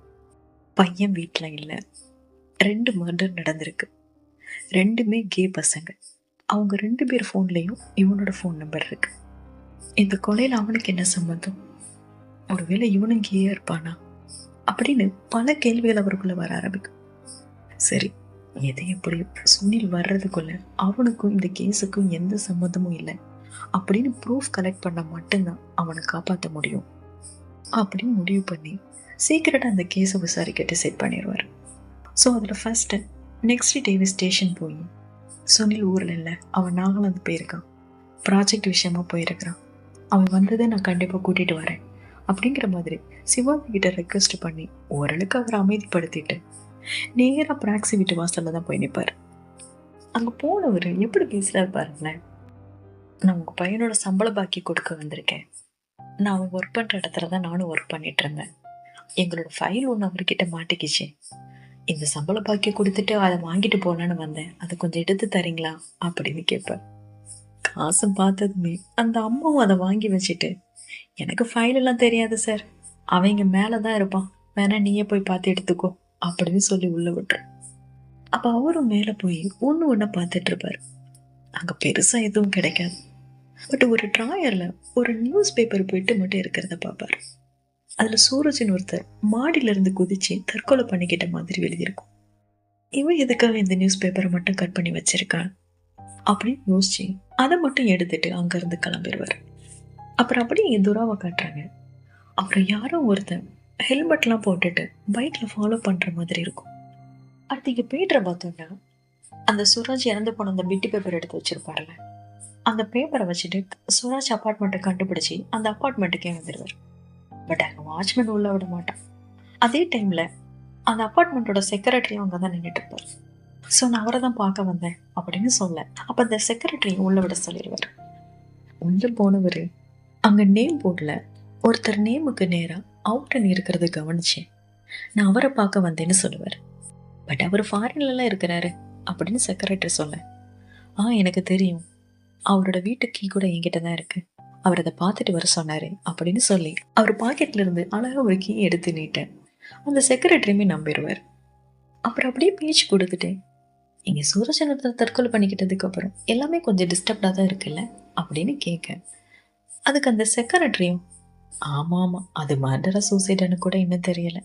பையன் வீட்டில் இல்லை, 2 மர்டர் நடந்திருக்கு, 2மே கே பசங்க, அவங்க 2 பேர் ஃபோன்லேயும் இவனோட ஃபோன் நம்பர் இருக்கு. இந்த கொலையில் அவனுக்கு என்ன சம்பந்தம், ஒருவேளை இவனும் கேயா இருப்பானா அப்படின்னு பல கேள்விகள் அவருக்குள்ள வர ஆரம்பிக்கும். சரி, எது எப்படியோ சுனில் வர்றதுக்குள்ள அவனுக்கும் இந்த கேஸுக்கும் எந்த சம்மந்தமும் இல்லை அப்படின்னு ப்ரூஃப் கலெக்ட் பண்ண மட்டும்தான் அவனை காப்பாற்ற முடியும் அப்படின்னு முடிவு பண்ணி சீக்கிரட்டா அந்த கேஸை விசாரிக்கிட்டு செட் பண்ணிடுவார். ஸோ அதில் ஃபர்ஸ்ட் நெக்ஸ்ட் டேவே ஸ்டேஷன் போய் சுனில் ஊரில் இல்லை, அவன் நாகாலாந்து போயிருக்கான், ப்ராஜெக்ட் விஷயமா போயிருக்கிறான், அவன் வந்ததை நான் கண்டிப்பாக கூட்டிகிட்டு வரேன் அப்படிங்கிற மாதிரி சிவாஜி கிட்ட ரெக்வெஸ்ட் பண்ணி ஓரளவுக்கு அவரை அமைதிப்படுத்திட்டு நேராக பிராக்சி வீட்டு வாசல்ல தான் போய் நிற்பார். அங்கே போனவர் எப்படி பேசுகிறாரு பாருங்களேன். நான் உங்கள் பையனோட சம்பள பாக்கி கொடுக்க வந்திருக்கேன். நான் அவன் ஒர்க் பண்ணுற இடத்துல தான் நானும் ஒர்க் பண்ணிட்டு இருந்தேன். எங்களோட ஃபைல் ஒன்று அவர்கிட்ட மாட்டிக்கிச்சு. இந்த சம்பள பாக்கி கொடுத்துட்டு அதை வாங்கிட்டு போனான்னு வந்தேன், அதை கொஞ்சம் எடுத்து தரீங்களா அப்படின்னு கேட்பேன். காசு பார்த்ததுமே அந்த அம்மாவும் அதை வாங்கி வச்சுட்டு, எனக்கு ஃபைல் எல்லாம் தெரியாது சார், அவங்க மேலே தான் இருப்பான், வேணா நீயே போய் பார்த்து எடுத்துக்கோ அப்படின்னு சொல்லி உள்ள விட்டுரு. அப்போ அவரும் மேலே போய் ஒன்று ஒன்று பார்த்துட்டு இருப்பார். அங்கே பெருசாக எதுவும் கிடைக்காது. பட் ஒரு ட்ராயரில் ஒரு நியூஸ் பேப்பர் போயிட்டு மட்டும் இருக்கிறத பார்ப்பார். அதில் சூரஜின் ஒருத்தர் மாடியிலிருந்து குதிச்சு தற்கொலை பண்ணிக்கிட்ட மாதிரி எழுதியிருக்கும். இவன் எதுக்காக இந்த நியூஸ் பேப்பரை மட்டும் கட் பண்ணி வச்சிருக்கான் அப்படின்னு யோசிச்சு அதை மட்டும் எடுத்துட்டு அங்கேருந்து கிளம்பிடுவார். அப்புறம் அப்படியே துராவை காட்டுறாங்க. அப்புறம் யாரோ ஒருத்தன் ஹெல்மெட்லாம் போட்டுட்டு பைக்கில் ஃபாலோ பண்ணுற மாதிரி இருக்கும். அடுத்து இங்கே பீட்டரை பார்த்தோன்னா அந்த சுராஜ் இறந்து போன அந்த பிட்டு பேப்பர் எடுத்து வச்சிருப்பார்ல, அந்த பேப்பரை வச்சுட்டு சுராஜ் அப்பார்ட்மெண்ட்டை கண்டுபிடிச்சி அந்த அப்பார்ட்மெண்ட்டுக்கே வந்துடுவார். பட் அங்கே வாட்ச்மேன் உள்ள விட மாட்டான். அதே டைமில் அந்த அப்பார்ட்மெண்ட்டோட செக்ரட்டரியும் அங்கே தான் நின்றுட்டு இருப்பார். ஸோ நான் அவரை தான் பார்க்க வந்தேன் அப்படின்னு சொல்ல, அப்போ அந்த செக்ரட்டரி உள்ள விட சொல்லிடுவார். உள்ள போனவர் அங்கே நேம் போர்டில் ஒருத்தர் நேமுக்கு நேராக அவுட்டன் இருக்கிறத கவனிச்சேன், நான் அவரை பார்க்க வந்தேன்னு சொல்லுவார். பட் அவர் ஃபாரின்லலாம் இருக்கிறாரு அப்படின்னு செக்ரட்டரி சொல்ல, எனக்கு தெரியும், அவரோட வீட்டு கீ கூட என்கிட்ட தான் இருக்கு, அவர் அதை பார்த்துட்டு வர சொன்னாரு அப்படின்னு சொல்லி அவர் பாக்கெட்ல இருந்து அழகா ஒரு கீ எடுத்து நீட்டேன். அந்த செக்ரட்டரியுமே நம்பிடுவார். அப்புறம் அப்படியே பேச்சு கொடுத்துட்டேன், இங்கே சூரஜன் ஒருத்தர் தற்கொலை பண்ணிக்கிட்டதுக்கு அப்புறம் எல்லாமே கொஞ்சம் டிஸ்டர்ப்டாக தான் இருக்குல்ல அப்படின்னு கேட்க, அதுக்கு அந்த செக்ரட்டரியும் ஆமாம் ஆமாம் அது மர்டரா சூசைடான்னு கூட இன்னும் தெரியல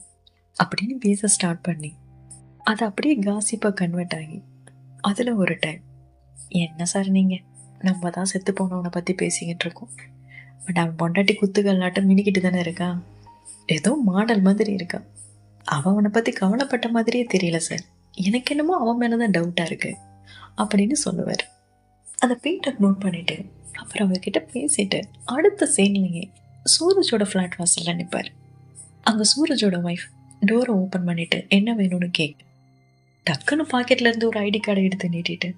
அப்படின்னு பேச ஸ்டார்ட் பண்ணி அது அப்படியே காசிப்பாக கன்வெர்ட் ஆகி அதில் ஒரு டைம், என்ன சார் நீங்கள், நம்ம தான் செத்து போனவனை பற்றி பேசிக்கிட்டு இருக்கோம், பட் அவன் பொண்டாட்டி குத்துகள் நாட்டம் மினிக்கிட்டு தானே இருக்கான், ஏதோ மாடல் மாதிரி இருக்கான், அவனை பற்றி கவலைப்பட்ட மாதிரியே தெரியல சார், எனக்கு என்னமோ அவன் மேலே தான் டவுட்டாக இருக்கு அப்படின்னு சொல்லுவார். அதை பீட்டர் நோட் பண்ணிட்டு அப்புறம் அவர்கிட்ட பேசிட்டு அடுத்த சீன்லேயே சூரஜோட ஃப்ளாட் வாசலில் நிற்பார். அங்கே சூரஜோட ஒய்ஃப் டோரை ஓப்பன் பண்ணிட்டு என்ன வேணும்னு கேட்க, டக்குன்னு பாக்கெட்ல இருந்து ஒரு ஐடி கார்டை எடுத்து நீட்டிட்டு,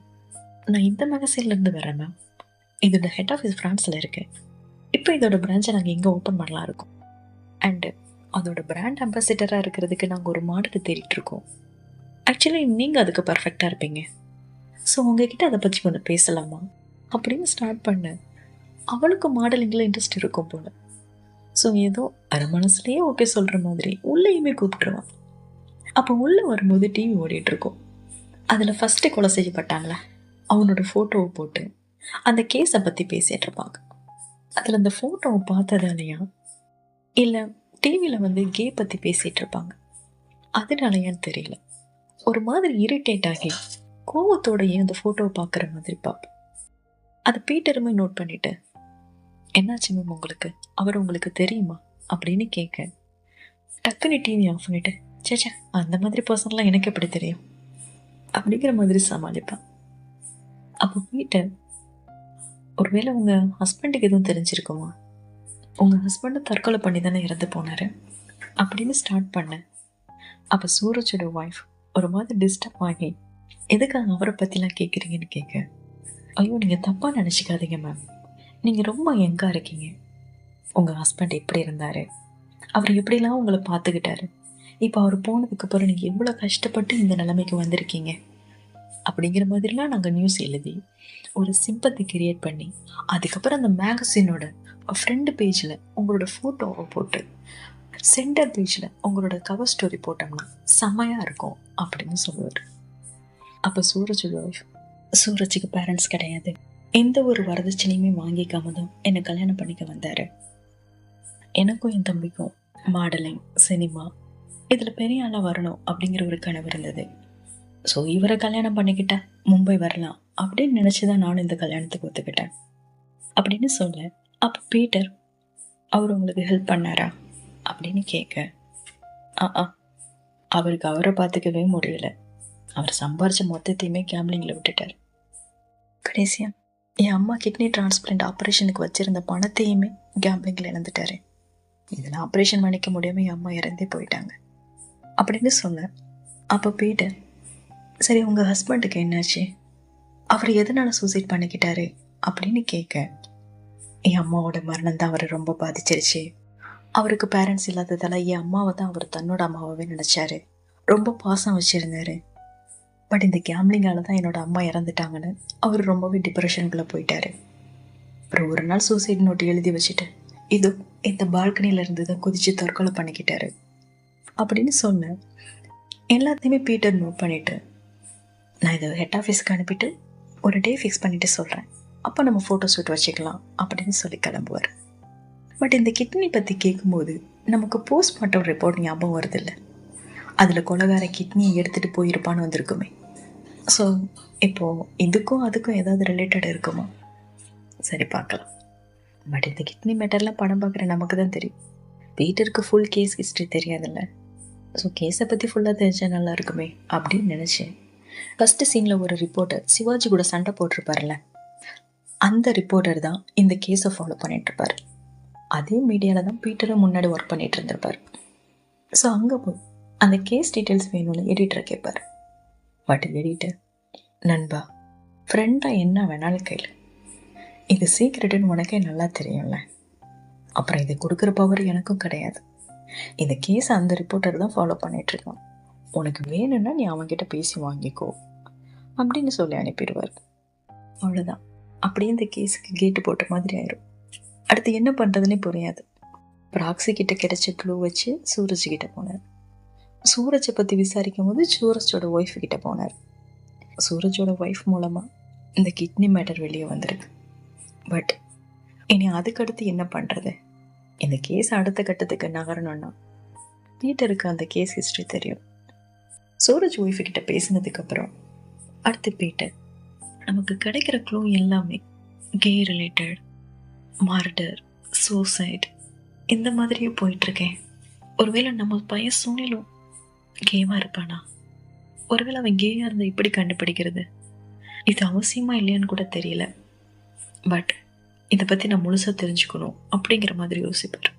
நான் இந்த மேகசின்ல இருந்து வரேன் மேம், இதோட ஹெட் ஆஃபீஸ் ஃப்ரான்ஸில் இருக்கு, இப்போ இதோட பிரான்ச்சை நாங்கள் எங்கே ஓப்பன் பண்ணலாம் இருக்கோம், அண்டு அதோட பிராண்ட் அம்பாசிடராக இருக்கிறதுக்கு நாங்கள் ஒரு மாடலை தேடிட்டு இருக்கோம், ஆக்சுவலி நீங்கள் அதுக்கு பர்ஃபெக்டாக இருப்பீங்க, ஸோ உங்ககிட்ட அதை பற்றி கொஞ்சம் பேசலாமா அப்படின்னு ஸ்டார்ட் பண்ண, அவளுக்கு மாடலிங்கில் இன்ட்ரெஸ்ட் இருக்கும் போல. ஸோ ஏதோ அரை மனசுலேயே ஓகே சொல்கிற மாதிரி உள்ளேயுமே கூப்பிட்டுருவான். அப்போ உள்ளே வரும்போது டிவி ஓடிட்டுருக்கோம். அதில் ஃபஸ்ட்டு கொலை செய்யப்பட்டாங்களே அவனோட ஃபோட்டோவை போட்டு அந்த கேஸை பற்றி பேசிகிட்டு இருப்பாங்க. அதில் அந்த ஃபோட்டோவை பார்த்ததாலையா இல்லை டிவியில் வந்து கே பற்றி பேசிகிட்டு இருப்பாங்க, அதனாலையான்னு தெரியல, ஒரு மாதிரி இரிட்டேட் ஆகி கோவத்தோடையே அந்த ஃபோட்டோவை பார்க்குற மாதிரி பார்ப்பேன். அதை பீட்டருமே நோட் பண்ணிட்டு, என்னாச்சு மேம் உங்களுக்கு, அவர் உங்களுக்கு தெரியுமா அப்படின்னு கேட்க, டக்குன்னு டிவி ஆஃப் பண்ணிட்டு, சேச்சா அந்த மாதிரி பர்சன்லாம் எனக்கு எப்படி தெரியும் அப்படிங்கிற மாதிரி சமாளிப்பான். அப்போ பீட்டர், ஒருவேளை உங்கள் ஹஸ்பண்டுக்கு எதுவும் தெரிஞ்சிருக்குமா, உங்கள் ஹஸ்பண்டு தற்கொலை பண்ணி தானே இறந்து போனார் அப்படின்னு ஸ்டார்ட் பண்ணேன். அப்போ சூரஜோட ஒய்ஃப் ஒரு மாதிரி டிஸ்டர்ப் ஆகி, எதுக்காக அவரை பற்றிலாம் கேட்குறீங்கன்னு கேட்க, ஐயோ நீங்கள் தப்பாக நினச்சிக்காதீங்க மேம், நீங்கள் ரொம்ப யங்காக இருக்கீங்க, உங்கள் ஹஸ்பண்ட் எப்படி இருந்தார், அவர் எப்படிலாம் உங்களை பார்த்துக்கிட்டாரு, இப்போ அவர் போனதுக்கப்புறம் நீங்கள் எவ்வளோ கஷ்டப்பட்டு இந்த நிலைமைக்கு வந்திருக்கீங்க அப்படிங்கிற மாதிரிலாம் நாங்கள் நியூஸ் எழுதி ஒரு சிம்பத்தி கிரியேட் பண்ணி அதுக்கப்புறம் அந்த மேகசினோட ஃப்ரண்ட் பேஜில் உங்களோட ஃபோட்டோவை போட்டு சென்டர் பேஜில் உங்களோட கவர் ஸ்டோரி போட்டோம்னா செம்மையாக இருக்கும் அப்படின்னு சொல்லுவார். அப்போ சூரஜுக்கு பேரண்ட்ஸ் கிடையாது, எந்த ஒரு வரதட்சணையுமே வாங்கிக்காம தான் என்னை கல்யாணம் பண்ணிக்க வந்தார். எனக்கும் என் தம்பிக்கும் மாடலிங், சினிமா, இதில் பெரிய ஆளாக வரணும் அப்படிங்கிற ஒரு கனவு இருந்தது. ஸோ இவரை கல்யாணம் பண்ணிக்கிட்டா மும்பை வரலாம் அப்படின்னு நினச்சி தான் நானும் இந்த கல்யாணத்துக்கு ஒத்துக்கிட்டேன் அப்படின்னு சொல்ல, அப்போ பீட்டர் அவர் உங்களுக்கு ஹெல்ப் பண்ணாரா அப்படின்னு கேட்க, அவருக்கு அவரை பார்த்துக்கவே முடியல. அவர் சம்பாரிச்ச மொத்தத்தையுமே கேம்லிங்கில் விட்டுட்டார். கடைசியாக என் அம்மா கிட்னி டிரான்ஸ்பிளான்ட் ஆப்ரேஷனுக்கு வச்சுருந்த பணத்தையுமே கேம்லிங்கில் இழந்துட்டாரு. இதில் ஆப்ரேஷன் பண்ணிக்க முடியாமல் என் அம்மா இறந்தே போயிட்டாங்க அப்படின்னு சொன்னேன். அப்போ பீட்டர், சரி உங்கள் ஹஸ்பண்டுக்கு என்னாச்சு, அவர் எதனால் சூசைட் பண்ணிக்கிட்டாரு அப்படின்னு கேட்க, என் அம்மாவோட மரணம் தான் அவரை ரொம்ப பாதிச்சிருச்சு. அவருக்கு பேரண்ட்ஸ் இல்லாததால் என் அம்மாவை தான் அவர் தன்னோட அம்மாவே நினச்சாரு. ரொம்ப பாசம் வச்சுருந்தாரு. பட் இந்த கேம்லிங்கால தான் என்னோட அம்மா இறந்துட்டாங்கன்னு அவர் ரொம்பவே டிப்ரெஷனுக்குள்ளே போயிட்டாரு. அப்புறம் ஒரு நாள் சூசைட் நோட் எழுதி வச்சுட்டு இதோ இந்த பால்கனியில் இருந்து தான் குதித்து தற்கொலை பண்ணிக்கிட்டாரு அப்படின்னு சொன்னேன். எல்லாத்தையுமே பீட்டர் நோட் பண்ணிவிட்டு, நான் இதை ஹெட் ஆஃபீஸ்க்கு அனுப்பிட்டு ஒரு டே ஃபிக்ஸ் பண்ணிவிட்டு சொல்கிறேன், அப்போ நம்ம ஃபோட்டோ ஷூட் வச்சுக்கலாம் அப்படின்னு சொல்லி கிளம்புவார். பட் இந்த கிட்னி பற்றி கேட்கும்போது நமக்கு போஸ்ட்மார்ட்டம் ரிப்போர்ட் ஞாபகம் வருதில்லை. அதில் கொலகார கிட்னியை எடுத்துகிட்டு போயிருப்பான்னு வந்திருக்குமே. ஸோ இப்போது இதுக்கும் அதுக்கும் ஏதாவது ரிலேட்டட் இருக்குமா? சரி, பார்க்கலாம். பட் இந்த கிட்னி மேட்டர்லாம் படம் பார்க்குற நமக்கு தான் தெரியும். பீட்டருக்கு ஃபுல் கேஸ் ஹிஸ்ட்ரி தெரியாதில்ல. ஸோ கேஸை பற்றி ஃபுல்லாக தெரிஞ்சால் நல்லா இருக்குமே அப்படின்னு நினச்சேன். ஃபஸ்ட்டு சீனில் ஒரு ரிப்போர்ட்டர் சிவாஜி கூட சண்டை போட்டிருப்பார்ல, அந்த ரிப்போர்ட்டர் தான் இந்த கேஸை ஃபாலோ பண்ணிகிட்ருப்பார். அதே மீடியாவில் தான் பீட்டரும் முன்னாடி ஒர்க் பண்ணிகிட்டு இருந்திருப்பார். ஸோ அங்கே போய் அந்த கேஸ் டீட்டெயில்ஸ் வேணும்னு எடிட்டரை கேட்பார். பட் எடிட்டர், நண்பா ஃப்ரெண்டாக என்ன வேணாலும் கேளு, இது சீக்ரெட்டுன்னு உனக்கே நல்லா தெரியும்ல, அப்புறம் இதை கொடுக்குற பவர் எனக்கும் கிடையாது. இந்த கேஸை அந்த ரிப்போர்ட்டர் தான் ஃபாலோ பண்ணிகிட்ருக்கான். உனக்கு வேணும்னா நீ அவன்கிட்ட பேசி வாங்கிக்கோ அப்படின்னு சொல்லி அனுப்பிடுவார். அவ்வளோதான். அப்படியே இந்த கேஸுக்கு கேட்டு போட்ட மாதிரி ஆயிரும். அடுத்து என்ன பண்ணுறதுனே புரியாது. ப்ராக்ஸி கிட்ட கிடைச்ச க்ளூ வச்சு சூரஜ் கிட்ட போனார். சூரஜை பற்றி விசாரிக்கும் போது சூரஜோட ஒய்ஃப் கிட்ட போனார். சூரஜோட ஒய்ஃப் மூலமாக இந்த கிட்னி மேட்டர் வெளியே வந்திருக்கு. பட் இனி அதுக்கடுத்து என்ன பண்ணுறது? இந்த கேஸ் அடுத்த கட்டத்துக்கு நகரணும்னா பீட்டருக்கு அந்த கேஸ் ஹிஸ்ட்ரி தெரியும். சூரஜ் ஒய்ஃபு கிட்ட பேசினதுக்கப்புறம் அடுத்து பீட்டர், நமக்கு கிடைக்கிற க்ளூ எல்லாமே கே ரிலேட்டட், மர்டர், சூசைட் இந்த மாதிரியே போயிட்டுருக்கேன். ஒருவேளை நம்ம பையன் சுனிலும் கேமாக இருப்பானா? ஒருவேளை அவன் கேயாக இருந்தால் இப்படி கண்டுபிடிக்கிறது இது அவசியமா இல்லையான்னு கூட தெரியல. பட் இதை பற்றி நான் முழுசாக தெரிஞ்சுக்கணும் அப்படிங்கிற மாதிரி யோசிப்பார்.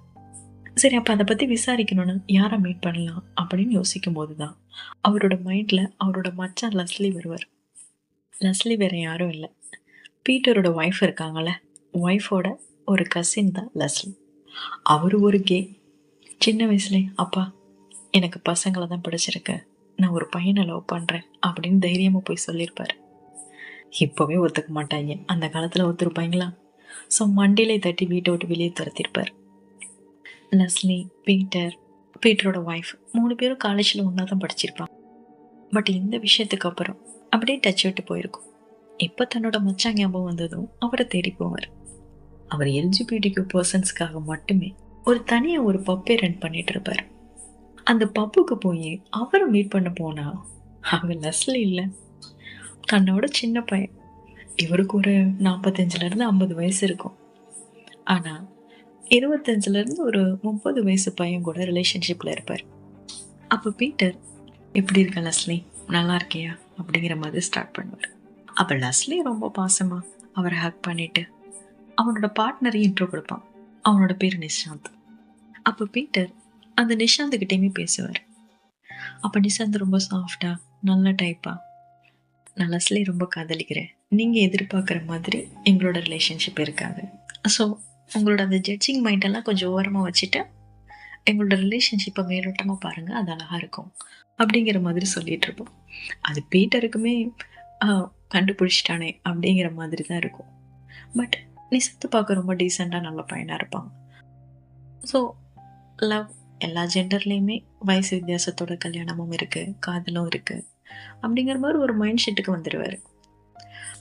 சரி, அப்போ அதை பற்றி விசாரிக்கணும்னு யாரை மீட் பண்ணலாம் அப்படின்னு யோசிக்கும் போது தான் அவரோட மைண்டில் அவரோட மச்சான் லஸ்லி வருவார். லஸ்லி வேறு யாரும் இல்லை, பீட்டரோட ஒய்ஃப் இருக்காங்கள்ல, ஒய்ஃபோட ஒரு கசின் தான் லஸ்லி. அவர் ஒரு கே. சின்ன வயசுலே அப்பா எனக்கு பசங்களை தான் பிடிச்சிருக்கு, நான் ஒரு பையனை லவ் பண்ணுறேன் அப்படின்னு தைரியமாக போய் சொல்லியிருப்பார். இப்போவே ஒத்துக்க மாட்டாங்க, அந்த காலத்தில் ஒத்துருப்பாங்களா? ஸோ மண்டியிலே தட்டி வீட்டை விட்டு வெளியே துரத்திருப்பார். லஸ்லி, பீட்டரோட ஒய்ஃப் 3 பேரும் காலேஜில் ஒன்றா தான் படிச்சிருப்பாங்க. பட் இந்த விஷயத்துக்கு அப்புறம் அப்படியே டச் விட்டு போயிருக்கும். இப்போ தன்னோட மச்சான் ஞாபகம் வந்ததும் அவரை தேடி போவார். அவர் எல்ஜிபிடிக்யூ பர்சன்ஸ்க்காக மட்டுமே ஒரு தனியாக ஒரு பப்பை ரன் பண்ணிட்டு இருப்பார். அந்த பப்புக்கு போய் அவரை மீட் பண்ண போனா அவங்க லஸ்லி இல்லை, தன்னோட சின்ன பையன். இவருக்கு ஒரு 45லேருந்து 50 வயசு இருக்கும். ஆனால் 25லேருந்து ஒரு 30 வயசு பையன் கூட ரிலேஷன்ஷிப்பில் இருப்பார். அப்போ பீட்டர், எப்படி இருக்க லஸ்லி, நல்லா இருக்கியா அப்படிங்கிற மாதிரி ஸ்டார்ட் பண்ணுவார். அப்போ லஸ்லி ரொம்ப பாசமாக அவரை ஹக் பண்ணிவிட்டு அவனோட பார்ட்னரையும் இன்ட்ரோ கொடுப்பான். அவனோட பேர் நிஷாந்த். அப்போ பீட்டர் அந்த நிஷாந்துக்கிட்டேயுமே பேசுவார். அப்போ நிஷாந்த் ரொம்ப சாஃப்டா நல்ல டைப்பா, நான் லஸ்லி ரொம்ப காதலிக்கிறேன், நீங்கள் எதிர்பார்க்குற மாதிரி எங்களோட ரிலேஷன்ஷிப் இருக்காது, ஸோ உங்களோட அந்த ஜட்ஜிங் மைண்டெல்லாம் கொஞ்சம் ஓரமாக வச்சுட்டு எங்களோட ரிலேஷன்ஷிப்பை மேலோட்டமாக பாருங்கள், அது அழகாக இருக்கும் அப்படிங்கிற மாதிரி சொல்லிகிட்டு இருப்போம். அது பீட்டருக்குமே கண்டுபிடிச்சிட்டானே அப்படிங்கிற மாதிரி தான் இருக்கும். பட் நிஷாந்த் பார்க்க ரொம்ப டீசெண்டாக நல்ல பையனாக இருப்பாங்க. ஸோ லவ் எல்லா ஜெண்டர்லேயுமே வயசு வித்தியாசத்தோட கல்யாணமும் இருக்குது, காதலும் இருக்குது அப்படிங்கிற மாதிரி ஒரு மைண்ட் செட்டுக்கு வந்துடுவார்.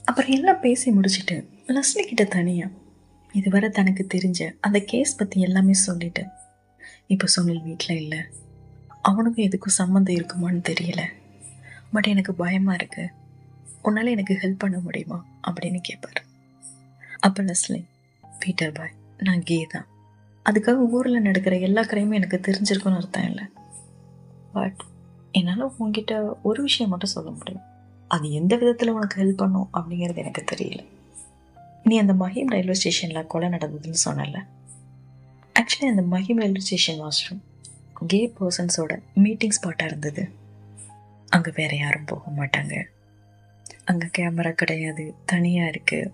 அப்புறம் எல்லாம் பேசி முடிச்சுட்டு லஸ்லி கிட்ட தனியாக இதுவரை தனக்கு தெரிஞ்ச அந்த கேஸ் பற்றி எல்லாமே சொல்லிட்டு, இப்போ சுனில் வீட்டில் இல்லை, அவனுக்கும் எதுக்கும் சம்மந்தம் இருக்குமான்னு தெரியல. பட் எனக்கு பயமாக இருக்கு, உன்னால் எனக்கு ஹெல்ப் பண்ண முடியுமா அப்படின்னு கேட்பார். அப்போ லெஸ்லி, பீட்டர் பாய், நான் கே தான். அதுக்காக ஊரில் நடக்கிற எல்லா கிரைமும் எனக்கு தெரிஞ்சிருக்குன்னு அர்த்தம் இல்லை. பட் என்னால் உங்ககிட்ட ஒரு விஷயம் மட்டும் சொல்ல முடியும். அது எந்த விதத்தில் உனக்கு ஹெல்ப் பண்ணும் அப்படிங்கிறது எனக்கு தெரியல. நீ அந்த மஹிம் ரயில்வே ஸ்டேஷனில் கொலை நடந்ததுன்னு சொன்னல. ஆக்சுவலி அந்த Mahim railway station washroom gay பர்சன்ஸோட மீட்டிங் ஸ்பாட்டாக இருந்தது. அங்கே வேற யாரும் போக மாட்டாங்க. அங்கே கேமரா கிடையாது, தனியாக இருக்குது.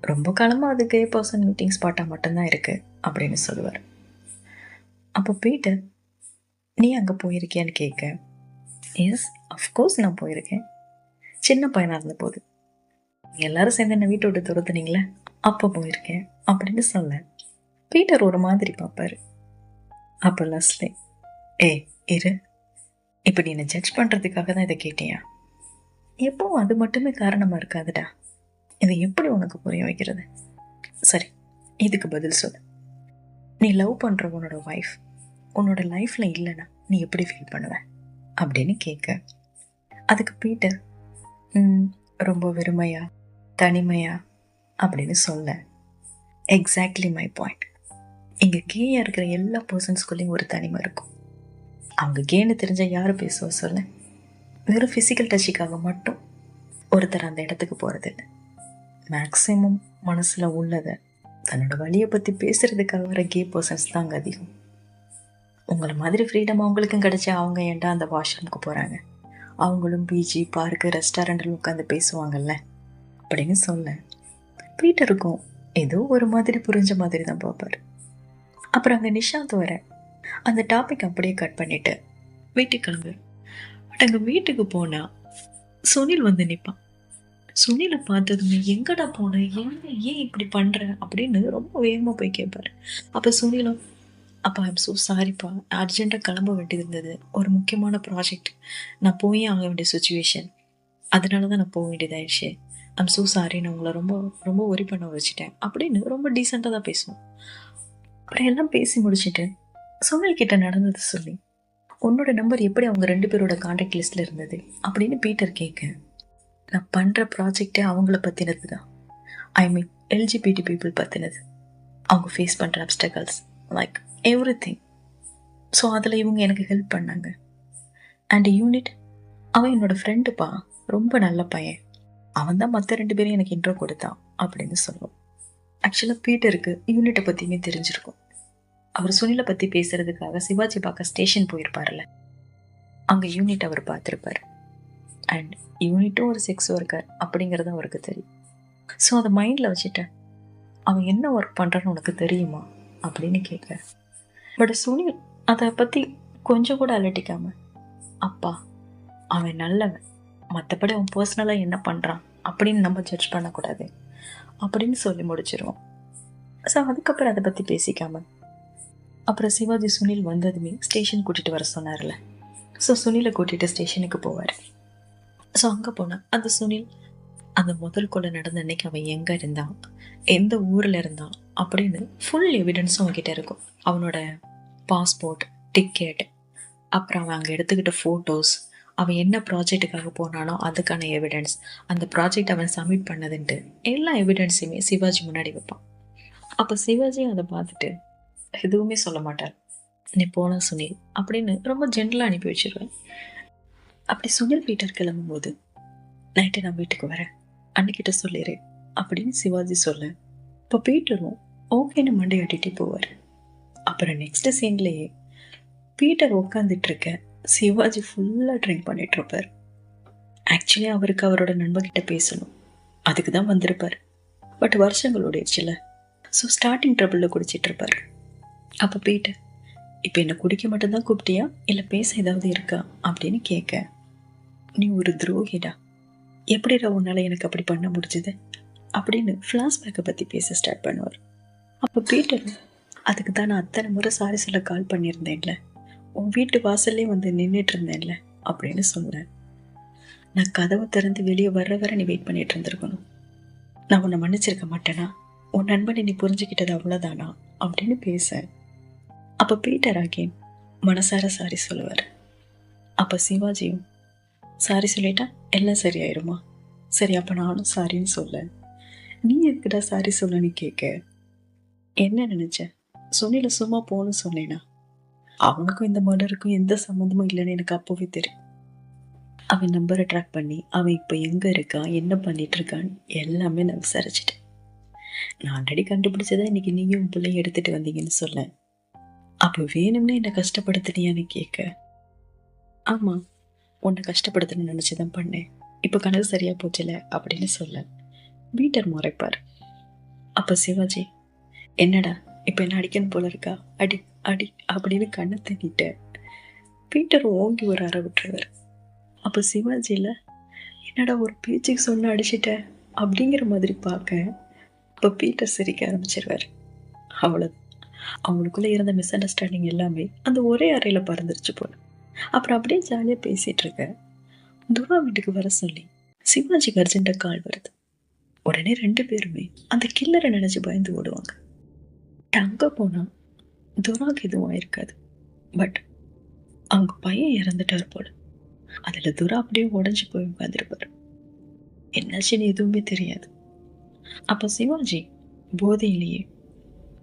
ரொம்ப காலமாக அது கே பர்சன் மீட்டிங் ஸ்பாட்டாக மட்டும்தான் இருக்குது அப்படின்னு சொல்லுவார். அப்போ பீட்டர், நீ அங்கே போயிருக்கியான்னு கேட்க, எஸ் அஃப்கோர்ஸ் நான் போயிருக்கேன். சின்ன பையனாக இருந்த போது எல்லாரும் சேர்ந்து என்னை வீட்டை விட்டு துரத்துனீங்களே, அப்போ போயிருக்கேன் அப்படின்னு சொல்ல பீட்டர் ஒரு மாதிரி பார்ப்பாரு. அப்போ லெஸ்லி, இரு, இப்போ நீ என்னை ஜட்ஜ் பண்ணுறதுக்காக தான் இதை கேட்டியா? எப்பவும் அது மட்டுமே காரணமாக இருக்காதுடா. இதை எப்படி உனக்கு புரிய வைக்கிறது? சரி, இதுக்கு பதில் சொல்லு. நீ லவ் பண்ணுற உன்னோட ஒய்ஃப் உன்னோட லைஃப்பில் இல்லைன்னா நீ எப்படி ஃபீல் பண்ணுவ அப்படின்னு கேட்க, அதுக்கு பீட்டர் ரொம்ப வெறுமையா, தனிமையா அப்படின்னு சொல்ல, எக்ஸாக்ட்லி மை பாயிண்ட். இங்கே கேயா இருக்கிற எல்லா பர்சன்ஸ்குள்ளேயும் ஒரு தனிமை இருக்கும். அவங்க கேன்னு தெரிஞ்சால் யாரும் பேசுவா சொல்ல? வெறும் ஃபிசிக்கல் டச்சுக்காக மட்டும் ஒருத்தர் அந்த இடத்துக்கு போகிறதில்லை. மேக்ஸிமம் மனசில் உள்ளதை தன்னோட வழியை பற்றி பேசுகிறதுக்காக வர கே பர்சன்ஸ் தான் அங்கே அதிகம். உங்களை மாதிரி ஃப்ரீடம் அவங்களுக்கும் கிடைச்சா அவங்க ஏன்டா அந்த வாஷ்ரூமுக்கு போகிறாங்க? அவங்களும் பீச்சு, பார்க்கு, ரெஸ்டாரண்ட்டில் உட்காந்து பேசுவாங்கல்ல அப்படின்னு சொல்ல, பீட்டருக்கும் ஏதோ ஒரு மாதிரி புரிஞ்ச மாதிரி தான் பார்ப்பார். அப்புறம் அங்கே நிஷாந்த் வர அந்த டாபிக் அப்படியே கட் பண்ணிட்டு வீட்டுக்கு கிளம்பு. பட் அங்கே வீட்டுக்கு போனால் சுனில் வந்து நிற்பான். சுனிலை பார்த்ததுமே எங்கடா போன, ஏன் இப்படி பண்ணுற அப்படின்னு ரொம்ப வேகமாக போய் கேட்பார். அப்போ சுனிலும், அப்பா ஐம் ஸோ சாரிப்பா, அர்ஜென்ட்டாக கிளம்ப வேண்டியது இருந்தது, ஒரு முக்கியமான ப்ராஜெக்ட், நான் போயே ஆக வேண்டிய சுச்சுவேஷன், அதனால தான் நான் போக வேண்டியதாயிடுச்சு, ஐம் ஸோ சாரி, நான் உங்களை ரொம்ப ரொம்ப ஒரி பண்ண வச்சுட்டேன் அப்படின்னு ரொம்ப டீசெண்டாக தான் பேசுவோம். அப்புறம் எல்லாம் பேசி முடிச்சுட்டு சுனில் கிட்ட நடந்தது சொல்லி, உன்னோட நம்பர் எப்படி அவங்க 2 பேரோட கான்டாக்ட் லிஸ்ட்டில் இருந்தது அப்படின்னு பீட்டர் கேட்க, நான் பண்ணுற ப்ராஜெக்டே அவங்கள பற்றினது தான். ஐ மீன் எல்ஜிபிடி பீப்புள் பற்றினது, அவங்க ஃபேஸ் பண்ணுற அப்டக்கல்ஸ் லைக் எவ்ரி திங். ஸோ அதில் இவங்க எனக்கு ஹெல்ப் பண்ணாங்க. அண்ட் யூனிட், அவன் என்னோடய ஃப்ரெண்டுப்பா, ரொம்ப நல்ல பையன், அவன் தான் மற்ற 2 பேரையும் எனக்கு இன்ட்ரோ கொடுத்தான் அப்படின்னு சொல்லுவோம். ஆக்சுவலாக பீட்டருக்கு யூனிட்டை பற்றியுமே தெரிஞ்சிருக்கும். அவர் சுனிலை பற்றி பேசுகிறதுக்காக சிவாஜி பார்க்க ஸ்டேஷன் போயிருப்பார்ல, அங்கே யூனிட் அவர் பார்த்துருப்பார். அண்ட் யூனிட்டும் ஒரு செக்ஸ் ஒர்க்கர் அப்படிங்கிறது அவருக்கு தெரியும். ஸோ அதை மைண்டில் வச்சுட்டேன், அவன் என்ன ஒர்க் பண்ணுறான்னு உனக்கு தெரியுமா அப்படின்னு கேட்க, பட் சுனில் அதை பற்றி கொஞ்சம் கூட அலட்டிக்காம, அப்பா அவன் நல்லவன், மற்றபடி அவன் பர்சனலாக என்ன பண்ணுறான் அப்படின்னு நம்ம ஜட்ஜ் பண்ணக்கூடாது அப்படின்னு சொல்லி முடிச்சிருவோம். ஸோ அதுக்கப்புறம் அதை பற்றி பேசிக்காம அப்புறம் சிவாஜி சுனில் வந்ததுமே ஸ்டேஷன் கூட்டிகிட்டு வர சொன்னார்ல, ஸோ சுனிலை கூட்டிகிட்டு ஸ்டேஷனுக்கு போவார். ஸோ அங்கே போனால் அந்த சுனில் அந்த முதல் கொலை நடந்த அன்னைக்கு அவன் எங்கே இருந்தான், எந்த ஊரில் இருந்தான் அப்படின்னு ஃபுல் எவிடன்ஸும் அவன்கிட்ட இருக்கும். அவனோட பாஸ்போர்ட், டிக்கெட், அப்புறம் அவன் அங்கே எடுத்துக்கிட்ட ஃபோட்டோஸ், அவன் என்ன ப்ராஜெக்டுக்காக போனானோ அதுக்கான எவிடன்ஸ், அந்த ப்ராஜெக்ட் அவன் சப்மிட் பண்ணதுன்ட்டு எல்லா எவிடன்ஸையுமே சிவாஜி முன்னாடி வைப்பான். அப்போ சிவாஜி அதை பார்த்துட்டு எதுவுமே சொல்ல மாட்டார். நீ போன சுனில் அப்படின்னு ரொம்ப ஜென்ரலாக அனுப்பி வச்சிருவேன். அப்படி சுனில் பீட்டர் கிளம்பும்போது, நைட்டு நான் வீட்டுக்கு வரேன், அன்னைக்கிட்ட சொல்லிடு அப்படின்னு சிவாஜி சொல்ல, இப்போ பீட்டரும் ஓகேன்னு மண்டையாட்டிகிட்டே போவார். அப்புறம் நெக்ஸ்ட் சீன்லேயே பீட்டர் உட்காந்துட்டு இருக்க சிவாஜி ஃபுல்லாக ட்ரிங்க் பண்ணிட்டு இருப்பார். ஆக்சுவலி அவருக்கு அவரோட நண்பர்கிட்ட பேசணும், அதுக்கு தான் வந்திருப்பார். பட் வருஷங்கள் ஓடிடுச்சுல, ஸோ ஸ்டார்டிங் ட்ரபிளில் குடிச்சிட்டு இருப்பார். அப்போ பீட்டர், இப்போ என்னை குடிக்க மட்டும்தான் கூப்பிட்டியா இல்லை பேச ஏதாவது இருக்கா அப்படின்னு கேட்க, நீ ஒரு துரோகிடா, எப்படிடா உன்னால் எனக்கு அப்படி பண்ண முடிஞ்சது அப்படின்னு ஃப்ளாஷ்பேக்கை பற்றி பேச ஸ்டார்ட் பண்ணுவார். அப்போ பீட்டர், அதுக்கு தான் நான் அத்தனை முறை சாரி சொல்ல கால் பண்ணியிருந்தேன்ல, உன் வீட்டு வாசல்லே வந்து நின்றுட்டு இருந்தேன்ல அப்படின்னு சொன்னேன். நான் கதவை திறந்து வெளியே வர நீ வெயிட் பண்ணிட்டு இருந்திருக்கணும். நான் உன்னை மன்னிச்சிருக்க மாட்டேனா, உன் நண்பனை நீ புரிஞ்சுக்கிட்டது அவ்வளோதானா அப்படின்னு பேச, அப்போ பீட்டர் அகேன், மனசார சாரி சொல்லுவார். அப்போ சிவாஜியும் சாரி சொல்லிட்டா எல்லாம் சரியாயிருமா, சரி அப்போ நானும் சாரின்னு சொல்ல, நீ எதுக்குடா சாரி சொல்லன்னு கேட்க, என்ன நினைச்ச சுனில சும்மா போன்னு சொன்னேனா, அவனுக்கும் இந்த மர்டருக்கும் எந்த சம்மந்தமும் இல்லைன்னு எனக்கு அப்போவே தெரியும். அவன் நம்பரை ட்ராக் பண்ணி அவன் இப்போ எங்கே இருக்கான், என்ன பண்ணிட்டு இருக்கான்னு எல்லாமே நான் விசாரிச்சிட்டேன். நான் ஆல்ரெடி கண்டுபிடிச்சதை இன்னைக்கு நீயும் உன் பிள்ளைய எடுத்துட்டு வந்தீங்கன்னு சொல்ல, அப்போ வேணும்னே என்னை கஷ்டப்படுத்தினியான்னு கேட்க, ஆமா உன்னை கஷ்டப்படுத்தணும்னு நினச்சிதான் பண்ணேன், இப்போ கனவு சரியா போச்சுல அப்படின்னு சொல்ல பீட்டர் முறைப்பார். அப்போ சிவாஜி, என்னடா இப்போ என்ன அடிக்கணும் போல இருக்கா, அடி அடி அப்படின்னு கண்ணை தண்ணிட்ட பீட்டர் ஓங்கி ஒரு அறை விட்டுருவார். அப்போ சிவாஜியில் என்னடா ஒரு பேச்சுக்கு சொன்ன அடிச்சிட்ட அப்படிங்கிற மாதிரி பார்க்க, இப்போ பீட்டர் சிரிக்க ஆரம்பிச்சிருவார். அவ்வளோ அவங்களுக்குள்ளே இருந்த மிஸ் அண்டர்ஸ்டாண்டிங் எல்லாமே அந்த ஒரே அறையில் பறந்துருச்சு போல. அப்புறம் அப்படியே ஜாலியாக பேசிகிட்டு இருக்க துரா வீட்டுக்கு வர சொல்லி சிவாஜிக்கு அர்ஜென்ட்டாக கால் வருது. உடனே 2 பேருமே அந்த கில்லரை நினைச்சு பயந்து ஓடுவாங்க. அங்கே போனால் துராக்கு எதுவும் ஆயிருக்காது, பட் அவங்க பையன் இறந்துட்டார் போல. அதில் துரா அப்படியே உடஞ்சி போய் உட்காந்துருப்பாரு. என்னாச்சுன்னு எதுவுமே தெரியாது. அப்போ சிவாஜி போதையிலேயே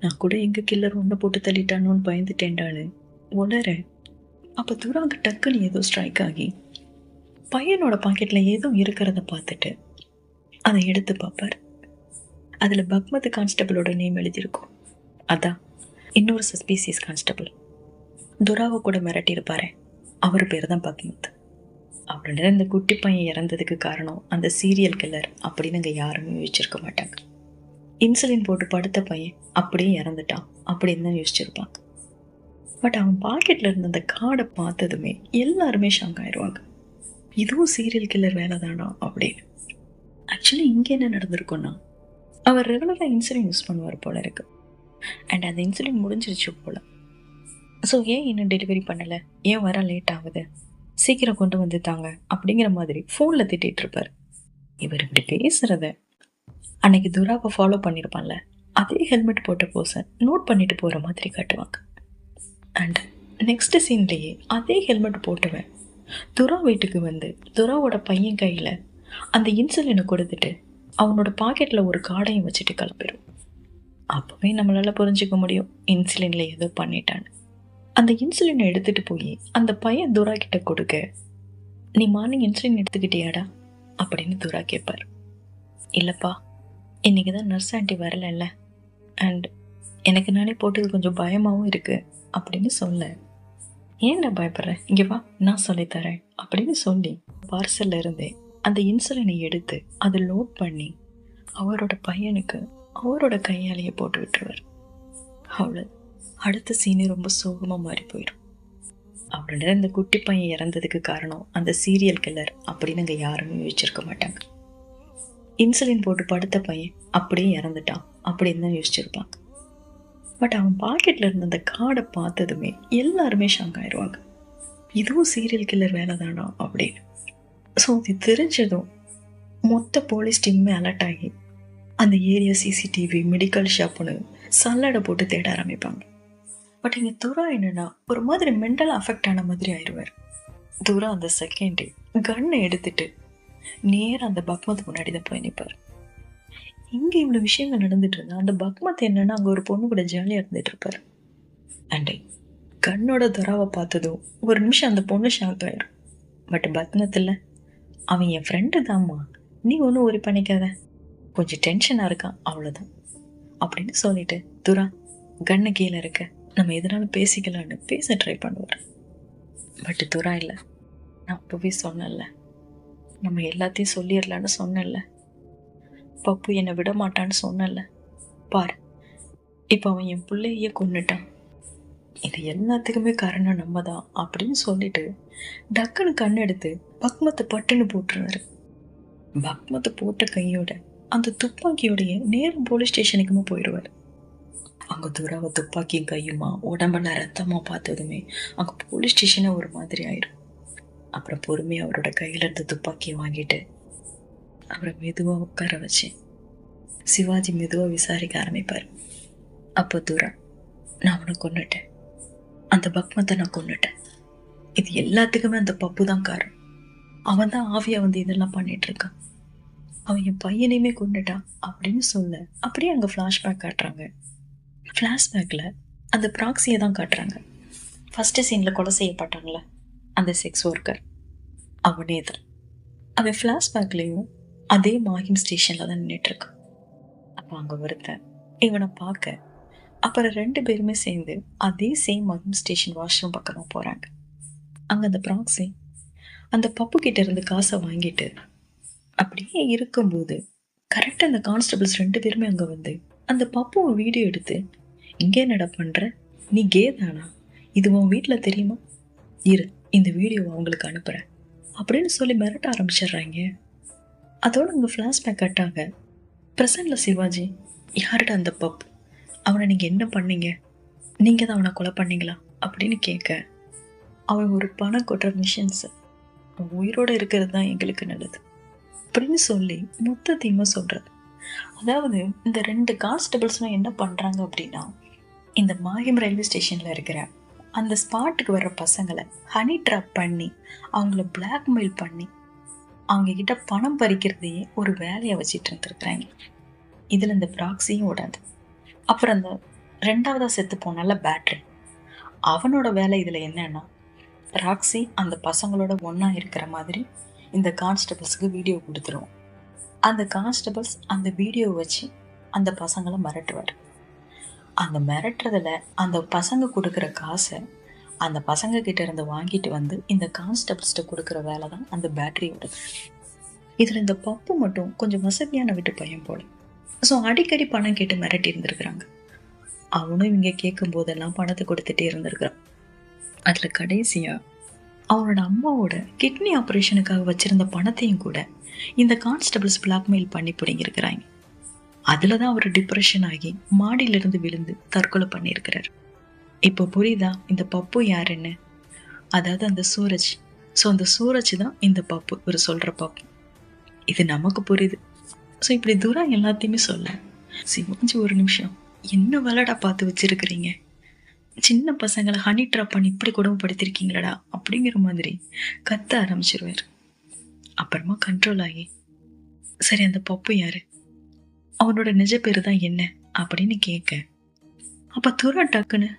நான் கூட எங்க கில்லர் ஒன்று போட்டு தள்ளிட்டானோன்னு பயந்துட்டேன்டான்னு உணர, அப்போ துராக்கு டக்குன்னு ஏதோ ஸ்ட்ரைக் ஆகி பையனோட பாக்கெட்டில் ஏதோ இருக்கிறத பார்த்துட்டு அதை எடுத்து பார்ப்பார். அதில் பக்மத் கான்ஸ்டபிளோட நேம் எழுதியிருக்கும். அதான் இன்னொரு சஸ்பீசியஸ் கான்ஸ்டபிள் துராவை கூட மிரட்டியிருப்பாரு, அவர் பேர் தான் பக்மத். அவரோட இந்த குட்டி பையன் இறந்ததுக்கு காரணம் அந்த சீரியல் கில்லர் அப்படின்னு அங்கே யாருமே யோசிச்சிருக்க மாட்டாங்க. இன்சுலின் போட்டு படுத்த பையன் அப்படியே இறந்துட்டான் அப்படின்னு தான் யோசிச்சிருப்பாங்க. பட் அவன் பாக்கெட்டில் இருந்த அந்த கார்டை பார்த்ததுமே எல்லாருமே ஷாக் ஆயிடுவாங்க, இதுவும் சீரியல் கில்லர் வேலை தானா அப்படின்னு. ஆக்சுவலி இங்கே என்ன நடந்திருக்குன்னா, அவர் ரெகுலராக இன்சுலின் யூஸ் பண்ணுவார் போல இருக்கு. அண்ட் அந்த இன்சுலின் முடிஞ்சிருச்சு போல. ஸோ ஏன் இன்னும் டெலிவரி பண்ணலை, ஏன் வர லேட் ஆகுது, சீக்கிரம் கொண்டு வந்து தாங்க அப்படிங்கிற மாதிரி ஃபோனில் திட்டிகிட்டு இருப்பார். இவர் இப்படி பேசுகிறத அன்னைக்கு துராவை ஃபாலோ பண்ணியிருப்பான்ல, அதே ஹெல்மெட் போட்ட போஸை நோட் பண்ணிட்டு போகிற மாதிரி காட்டுவாங்க. அண்ட் நெக்ஸ்ட் சீன்லேயே அதே ஹெல்மெட் போட்டவன் துரா வீட்டுக்கு வந்து துராவோட பையன் கையில் அந்த இன்சுலினை கொடுத்துட்டு அவனோட பாக்கெட்டில் ஒரு கார்டையும் வச்சுட்டு கிளம்பிடும். அப்போவே நம்மளால் புரிஞ்சுக்க முடியும் இன்சுலினில் ஏதோ பண்ணிட்டான்னு. அந்த இன்சுலினை எடுத்துகிட்டு போய் அந்த பையன் துரா கிட்ட கொடுக்க, நீ மார்னிங் இன்சுலின் எடுத்துக்கிட்டியாடா அப்படின்னு துரா கேட்பார். இல்லைப்பா, இன்றைக்கி தான் நர்ஸ் ஆண்டி வரலைல்ல, அண்ட் எனக்கு நானே போட்டது கொஞ்சம் பயமாகவும் இருக்குது அப்படின்னு சொல்ல, ஏன்டா பயப்படுறேன், இங்கே வா நான் சொல்லித்தரேன் அப்படின்னு சொல்லி பார்சல்ல இருந்தே அந்த இன்சுலினை எடுத்து அதை லோட் பண்ணி அவரோட பையனுக்கு அவரோட கையாலேயே போட்டு விட்டுருவார். அவ்வளோ அடுத்த சீனே ரொம்ப சோகமாக மாறி போயிடும். அவரோட இந்த குட்டி பையன் இறந்ததுக்கு காரணம் அந்த சீரியல் கில்லர் அப்படின்னு அங்கே யாருமே யோசிச்சிருக்க மாட்டாங்க. இன்சுலின் போட்டு படுத்த பையன் அப்படியே இறந்துட்டான் அப்படின்னு தான் யோசிச்சிருப்பாங்க. பட் அவன் பாக்கெட்டில் இருந்த அந்த கார்டை பார்த்ததுமே எல்லாருமே ஷாக் ஆயிடுவாங்க, இதுவும் சீரியல் கில்லர் வேலை தானா அப்படின்னு. ஸோ இது தெரிஞ்சதும் மொத்த போலீஸ் டீமுமே அலர்ட் ஆகி அந்த ஏரியா சிசிடிவி மெடிக்கல் ஷாப்புன்னு சல்லடை போட்டு தேட ஆரம்பிப்பாங்க. பட் இங்கே துரா என்னன்னா ஒரு மாதிரி மென்டல் அஃபெக்ட் ஆன மாதிரி ஆயிடுவார். துரா அந்த செகண்டே கன்னை எடுத்துட்டு நேராக அந்த பக்மத் முன்னாடி தான் போய் நிற்பார். இங்கே இவ்வளோ விஷயங்கள் நடந்துட்டு இருந்தா அந்த பக்மத் என்னன்னா அங்கே ஒரு பொண்ணு கூட ஜாலியாக இருந்துட்டு இருப்பார். அண்டே கண்ணோட துராவை பார்த்ததும் ஒரு நிமிஷம் அந்த பொண்ணு ஷாக் ஆயிடும். பட் பக்மத்தில் அவன் என் ஃப்ரெண்டு தான்மா, நீ ஒன்றும் ஒரி பண்ணிக்காத, கொஞ்சம் டென்ஷனாக இருக்கான் அவ்வளோதான் அப்படின்னு சொல்லிட்டு, துரா கண்ணு கீழே இருக்க, நம்ம எதனாலும் பேசிக்கலான்னு பேச ட்ரை பண்ணுவார். பட் துரா இல்லை, நான் அப்போவே சொன்னேன்ல, நம்ம எல்லாத்தையும் சொல்லிடலான்னு சொன்னேன்ல, பப்பு என்னை விட மாட்டான்னு சொன்னல, பாரு இப்போ அவன் என் பிள்ளையே கொன்னுட்டான், இது எல்லாத்துக்குமே காரணம் நம்ம தான் அப்படின்னு சொல்லிட்டு டக்குன்னு கண்ணெடுத்து பக்மத்தை பட்டுன்னு போட்டுருவாரு. பக்மத்தை போட்ட கையோட அந்த துப்பாக்கியோடைய நேரம் போலீஸ் ஸ்டேஷனுக்குமே போயிடுவார். அங்கே துராவை துப்பாக்கியும் கையுமா உடம்பெல்லாம் ரத்தமாக பார்த்ததுமே அங்கே போலீஸ் ஸ்டேஷனே ஒரு மாதிரி ஆயிடும். அப்புறம் பொறுமையாக அவரோட கையில் இருந்த துப்பாக்கியை வாங்கிட்டு அவரை மெதுவாக உட்கார வச்சு சிவாஜி மெதுவாக விசாரிக்க ஆரம்பிப்பார். அப்போ துரா, நான் அவனை கொன்னுட்டேன், அந்த பக்மத்தை நான் கொன்னுட்டேன். இது எல்லாத்துக்குமே அந்த பப்பு தான் காரணம். அவன் தான் ஆவியா வந்து இதெல்லாம் பண்ணிட்டு இருக்கான். அவன் என் பையனையுமே கொண்டுட்டான் அப்படின்னு சொல்ல அப்படியே அங்கே ஃப்ளாஷ்பேக் காட்டுறாங்க. ஃப்ளாஷ்பேக்கில் அந்த ப்ராக்சியை தான் காட்டுறாங்க. ஃபஸ்ட்டு சீனில் கொலை செய்யப்பட்டான்ல அந்த செக்ஸ் ஒர்க்கர், அவனே தான். அவன் ஃப்ளாஷ்பேக்லேயும் அதே மாஹிம் ஸ்டேஷனில் தான் நின்றுட்டுருக்கான். அப்போ அங்கே ஒருத்தன் இவனை பார்க்க அப்புறம் 2 பேருமே சேர்ந்து அதே சேம் மாஹிம் ஸ்டேஷன் வாஷ்ரூம் பக்கமாக போகிறாங்க. அங்கே அந்த ப்ராக்சி அந்த பப்பு கிட்ட இருந்து காசை வாங்கிட்டு அப்படியே இருக்கும்போது கரெக்டாக அந்த கான்ஸ்டபிள்ஸ் 2 பேருமே அங்கே வந்து அந்த பப்புவை வீடியோ எடுத்து, இங்கே என்னடா பண்ணுற, நீ கே தானா, இது உன் வீட்டில் தெரியுமா, இரு இந்த வீடியோவை அவங்களுக்கு அனுப்புகிறேன் அப்படின்னு சொல்லி மிரட்ட ஆரம்பிச்சிடுறாங்க. அதோட அங்கே ஃப்ளாஷ்பேக் கட்டாங்க. ப்ரெசண்டில் சிவாஜி, யாருடா அந்த பப், அவனை நீங்கள் என்ன பண்ணீங்க, நீங்கள் தான் அவனை கொலை பண்ணீங்களா அப்படின்னு கேட்க, அவன் ஒரு பணம் கொட்டுற மிஷின்ஸு, உயிரோடு இருக்கிறது தான் எங்களுக்கு நல்லது அப்படின்னு சொல்லி மொத்தத்தையுமே சொல்கிறது. அதாவது இந்த 2 கான்ஸ்டபிள்ஸ்லாம் என்ன பண்ணுறாங்க அப்படின்னா, இந்த மாஹிம் ரயில்வே ஸ்டேஷனில் இருக்கிற அந்த ஸ்பாட்டுக்கு வர்ற பசங்களை ஹனி ட்ராப் பண்ணி அவங்கள பிளாக்மெயில் பண்ணி அவங்க கிட்ட பணம் பறிக்கிறதையே ஒரு வேலையை வச்சிட்டு இருந்துருக்குறாங்க. இதில் இந்த ப்ராக்சியும் ஓடாது. அப்புறம் அந்த 2ஆவதாக செத்து போனால பேட்ரி, அவனோட வேலை இதில் என்னன்னா, ப்ராக்சி அந்த பசங்களோட ஒன்றா இருக்கிற மாதிரி இந்த கான்ஸ்டபிள்ஸுக்கு வீடியோ கொடுத்துருவோம். அந்த கான்ஸ்டபிள்ஸ் அந்த வீடியோவை வச்சு அந்த பசங்களை மிரட்டுவார். அந்த மிரட்டுறதுல அந்த பசங்க கொடுக்குற காசை அந்த பசங்க கிட்ட இருந்து வாங்கிட்டு வந்து இந்த கான்ஸ்டபிள்ஸ்கிட்ட கொடுக்குற வேலை தான் அந்த பேட்டரியோட. இதில் இந்த பப்பு மட்டும் கொஞ்சம் வசதியான வீட்டு பையன் போல. ஸோ அடிக்கடி பணம் கேட்டு மிரட்டி இருந்திருக்கிறாங்க. அவனும் இவங்க கேட்கும் போதெல்லாம் பணத்தை கொடுத்துட்டே இருந்திருக்கிறான். அதில் கடைசியாக அவனோட அம்மாவோட கிட்னி ஆப்ரேஷனுக்காக வச்சிருந்த பணத்தையும் கூட இந்த கான்ஸ்டபிள்ஸ் பிளாக்மெயில் பண்ணி பிடிங்கிருக்கிறாங்க. அதில் தான் அவர் டிப்ரெஷன் ஆகி மாடியிலிருந்து விழுந்து தற்கொலை பண்ணியிருக்கிறார். இப்போ புரியுதா இந்த பப்பு யாருன்னு? அதாவது அந்த சூரஜ். ஸோ அந்த சூரஜ் தான் இந்த பப்பு, இவர் சொல்கிற பப்பு. இது நமக்கு புரியுது. ஸோ இப்படி தூரம் எல்லாத்தையுமே சொல்ல சிவாஜி ஒரு நிமிஷம், என்ன வேலைடா பார்த்து வச்சிருக்கிறீங்க, சின்ன பசங்களை ஹனி ட்ராப் பண்ணி இப்படி கொடுமைப்படுத்திருக்கீங்களடா அப்படிங்கிற மாதிரி கத்த ஆரம்பிச்சிருவார். அப்புறமா கண்ட்ரோல் ஆகி, சரி அந்த பப்பு யாரு, அவனோட நிஜ பேரு தான் என்ன அப்படின்னு கேட்க, அப்ப துரா டக்குன்னு,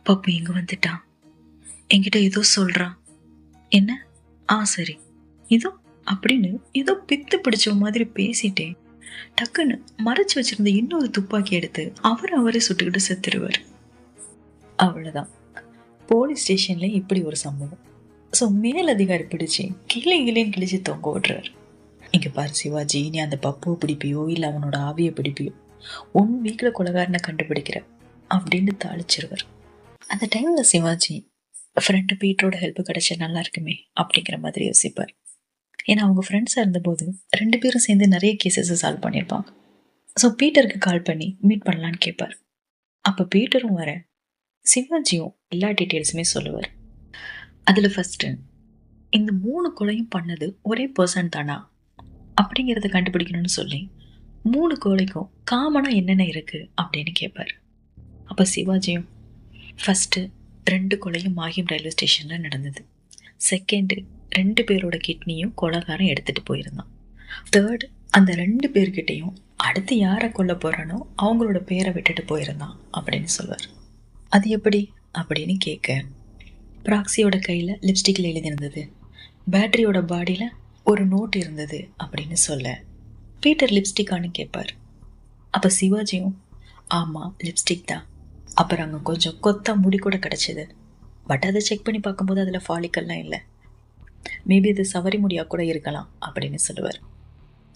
பப்பு இங்க வந்துட்டான், என்கிட்ட ஏதோ சொல்றான், என்ன, சரி இதோ அப்படின்னு ஏதோ பித்து பிடிச்ச மாதிரி பேசிட்டே டக்குன்னு மறைச்சு வச்சிருந்த இன்னொரு துப்பாக்கி எடுத்து அவரே சுட்டுக்கிட்டு செத்துருவார். அவ்வளவுதான். போலீஸ் ஸ்டேஷன்ல இப்படி ஒரு சம்பவம். ஸோ மேலதிகாரி பிடிச்சி கிளின்னு கிழிச்சு தொங்க விடுறாரு. இங்க பாரு சிவாஜி, நீ அந்த பப்புவை பிடிப்பியோ இல்லை அவனோட ஆவியை பிடிப்பியோ, 1 வீக்கில் கொலைகாரனை கண்டுபிடிக்கிற அப்படின்னு தாளிச்சிருவார். அந்த டைம்ல சிவாஜி ஃப்ரெண்டு பீட்டரோட ஹெல்ப் கிடைச்சா நல்லா இருக்குமே அப்படிங்கிற மாதிரி யோசிப்பார். ஏன்னா அவங்க ஃப்ரெண்ட்ஸாக இருந்தபோது 2 பேரும் சேர்ந்து நிறைய கேசஸை சால்வ் பண்ணியிருப்பாங்க. ஸோ பீட்டருக்கு கால் பண்ணி மீட் பண்ணலான்னு கேட்பார். அப்போ பீட்டரும் வர சிவாஜியும் எல்லா டீட்டெயில்ஸுமே சொல்லுவார். அதில் ஃபஸ்ட்டு இந்த 3 கொலையும் பண்ணது ஒரே பர்சன் தானா அப்படிங்கிறத கண்டுபிடிக்கணும்னு சொல்லி 3 கொலைக்கும் காமனாக என்னென்ன இருக்குது அப்படின்னு கேட்பார். அப்போ சிவாஜியும் ஃபஸ்ட்டு 2 கொலையும் மாஹிம் ரயில்வே ஸ்டேஷனில் நடந்தது. செகண்டு 2 பேரோட கிட்னியும் கொலைகாரன் எடுத்துகிட்டு போயிருந்தான். தேர்டு அந்த 2 பேர்கிட்டையும் அடுத்து யாரை கொல்ல போகிறானோ அவங்களோட பேரை விட்டுட்டு போயிருந்தான் அப்படின்னு சொல்லுவார். அது எப்படி அப்படின்னு கேட்க, ப்ராக்சியோட கையில் லிப்ஸ்டிக்கில் எழுதியிருந்தது, பேட்டரியோட பாடியில் ஒரு நோட் இருந்தது அப்படின்னு சொல்ல, பீட்டர் லிப்ஸ்டிக்கானு கேட்பார். அப்போ சிவாஜியும் ஆமாம் லிப்ஸ்டிக் தான், அப்புறம் அங்கே கொஞ்சம் கொத்தா முடி கூட கிடச்சிது, பட் அதை செக் பண்ணி பார்க்கும்போது அதில் ஃபாலிக்கல்லாம் இல்லை, மேபி அது சவரி முடியாக கூட இருக்கலாம் அப்படின்னு சொல்லுவார்.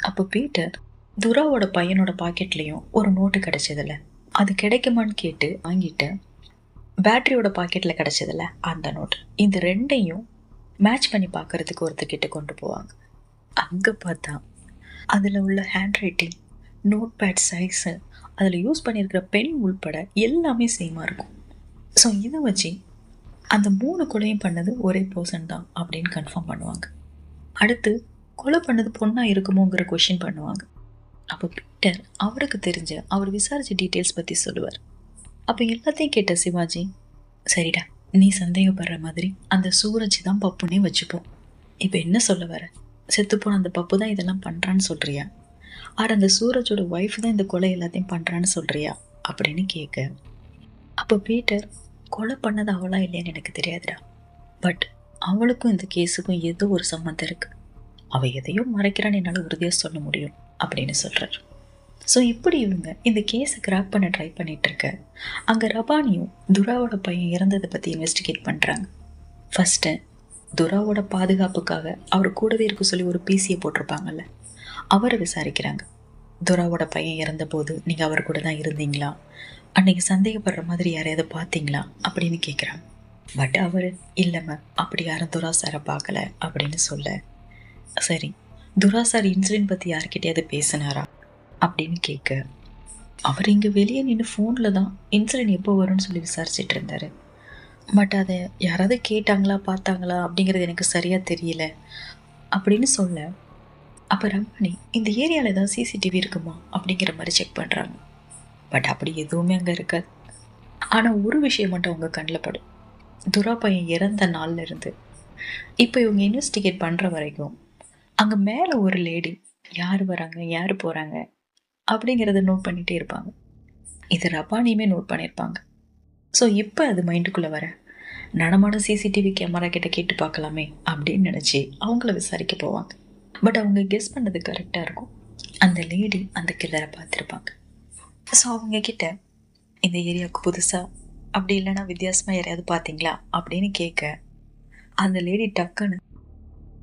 அப்போ பீட்டர் துராவோட பையனோட பாக்கெட்லேயும் ஒரு நோட்டு கிடச்சதில்ல, அது கிடைக்குமான்னு கேட்டு வாங்கிட்டு பேட்டரியோட பாக்கெட்டில் கிடச்சதில்ல அந்த நோட், இந்த 2ஐயும் மேட்ச் பண்ணி பார்க்கறதுக்கு ஒருத்தர்கிட்ட கொண்டு போவாங்க. அங்கே பார்த்தா அதில் உள்ள hand writing, note pad size, அதில் யூஸ் பண்ணியிருக்கிற பென் உள்பட எல்லாமே சேமாக இருக்கும். ஸோ இதை வச்சு அந்த 3 கொலையும் பண்ணது ஒரே பர்சன் தான் அப்படின்னு கன்ஃபார்ம் பண்ணுவாங்க. அடுத்து கொலை பண்ணது பொண்ணாக இருக்குமோங்கிற கொஷின் பண்ணுவாங்க. அப்போ பீட்டர் அவருக்கு தெரிஞ்ச அவர் விசாரித்த டீட்டெயில்ஸ் பற்றி சொல்லுவார். அப்போ எல்லாத்தையும் கேட்ட சிவாஜி, சரிடா, நீ சந்தேகப்படுற மாதிரி அந்த சூரஜ் தான் பப்புனே வச்சுப்போம். இப்போ என்ன சொல்ல வர? செத்துப்போன அந்த பப்பு தான் இதெல்லாம் பண்ணுறான்னு சொல்கிறியா? ஆர் அந்த சூரஜோட ஒய்ஃப் தான் இந்த கொலை எல்லாத்தையும் பண்ணுறான்னு சொல்கிறியா அப்படின்னு கேட்க, அப்போ பீட்டர், கொலை பண்ணது அவளா இல்லையான்னு எனக்கு தெரியாதுடா, பட் அவளுக்கும் இந்த கேஸுக்கும் ஏதோ ஒரு சம்மந்தம் இருக்குது. அவள் எதையோ மறைக்கிறான்னு என்னால் உறுதியாக சொல்ல முடியும் அப்படின்னு சொல்கிறார். ஸோ இப்படி இவங்க இந்த கேஸை கிராக் பண்ண ட்ரை பண்ணிட்டு இருக்க, அங்கே ரபானியும் துராவோட பையன் இறந்ததை பற்றி இன்வெஸ்டிகேட் பண்ணுறாங்க. ஃபஸ்ட்டு துராவோட பாதுகாப்புக்காக அவர் கூடவே இருக்க சொல்லி ஒரு பிசியை போட்டிருப்பாங்கல்ல, அவரை விசாரிக்கிறாங்க. துராவோட பையன் இறந்தபோது நீங்கள் அவர் கூட தான் இருந்தீங்களா, அன்னைக்கு சந்தேகப்படுற மாதிரி யாரையாவது பார்த்தீங்களா அப்படின்னு கேட்குறாங்க. பட் அவர் இல்லை மேம், அப்படி யாரும் துரா சாரை பார்க்கல அப்படின்னு சொல்ல, சரி துரா சார் இன்சிடென்ட் பற்றி யார்கிட்டயாவது பேசினாரா அப்படின்னு கேட்க, அவர் இங்கே வெளியே நின்று ஃபோனில் தான் இன்சிடென்ட் எப்போ வரும்னு சொல்லி விசாரிச்சுட்டு இருந்தார். பட் அதை யாராவது கேட்டாங்களா பார்த்தாங்களா அப்படிங்கிறது எனக்கு சரியாக தெரியல அப்படின்னு சொல்ல, அப்போ ரமணி இந்த ஏரியாவில் ஏதாவது சிசிடிவி இருக்குமா அப்படிங்கிற மாதிரி செக் பண்ணுறாங்க. பட் அப்படி எதுவுமே அங்கே இருக்காது. ஆனால் ஒரு விஷயம் மட்டும் அவங்க கண்ணில் படும். துரா பையன் இறந்த நாள்ல இருந்து இப்போ இவங்க இன்வெஸ்டிகேட் பண்ணுற வரைக்கும் அங்கே மேலே ஒரு லேடி யார் வராங்க யார் போகிறாங்க அப்படிங்கிறத நோட் பண்ணிகிட்டே இருப்பாங்க. இது ரபானியுமே நோட் பண்ணியிருப்பாங்க. ஸோ இப்போ அது மைண்டுக்குள்ளே வர, நடமாட சிசிடிவி கேமரா கிட்ட கேட்டு பார்க்கலாமே அப்படின்னு நினச்சி அவங்கள விசாரிக்க போவாங்க. பட் அவங்க கெஸ் பண்ணது கரெக்டாக இருக்கும். அந்த லேடி அந்த கில்லரை பார்த்துருப்பாங்க. ஸோ அவங்க கிட்ட இந்த ஏரியாவுக்கு புதுசாக அப்படி இல்லைன்னா வித்தியாசமாக யாரையாவது பார்த்தீங்களா அப்படின்னு கேட்க, அந்த லேடி டக்குன்னு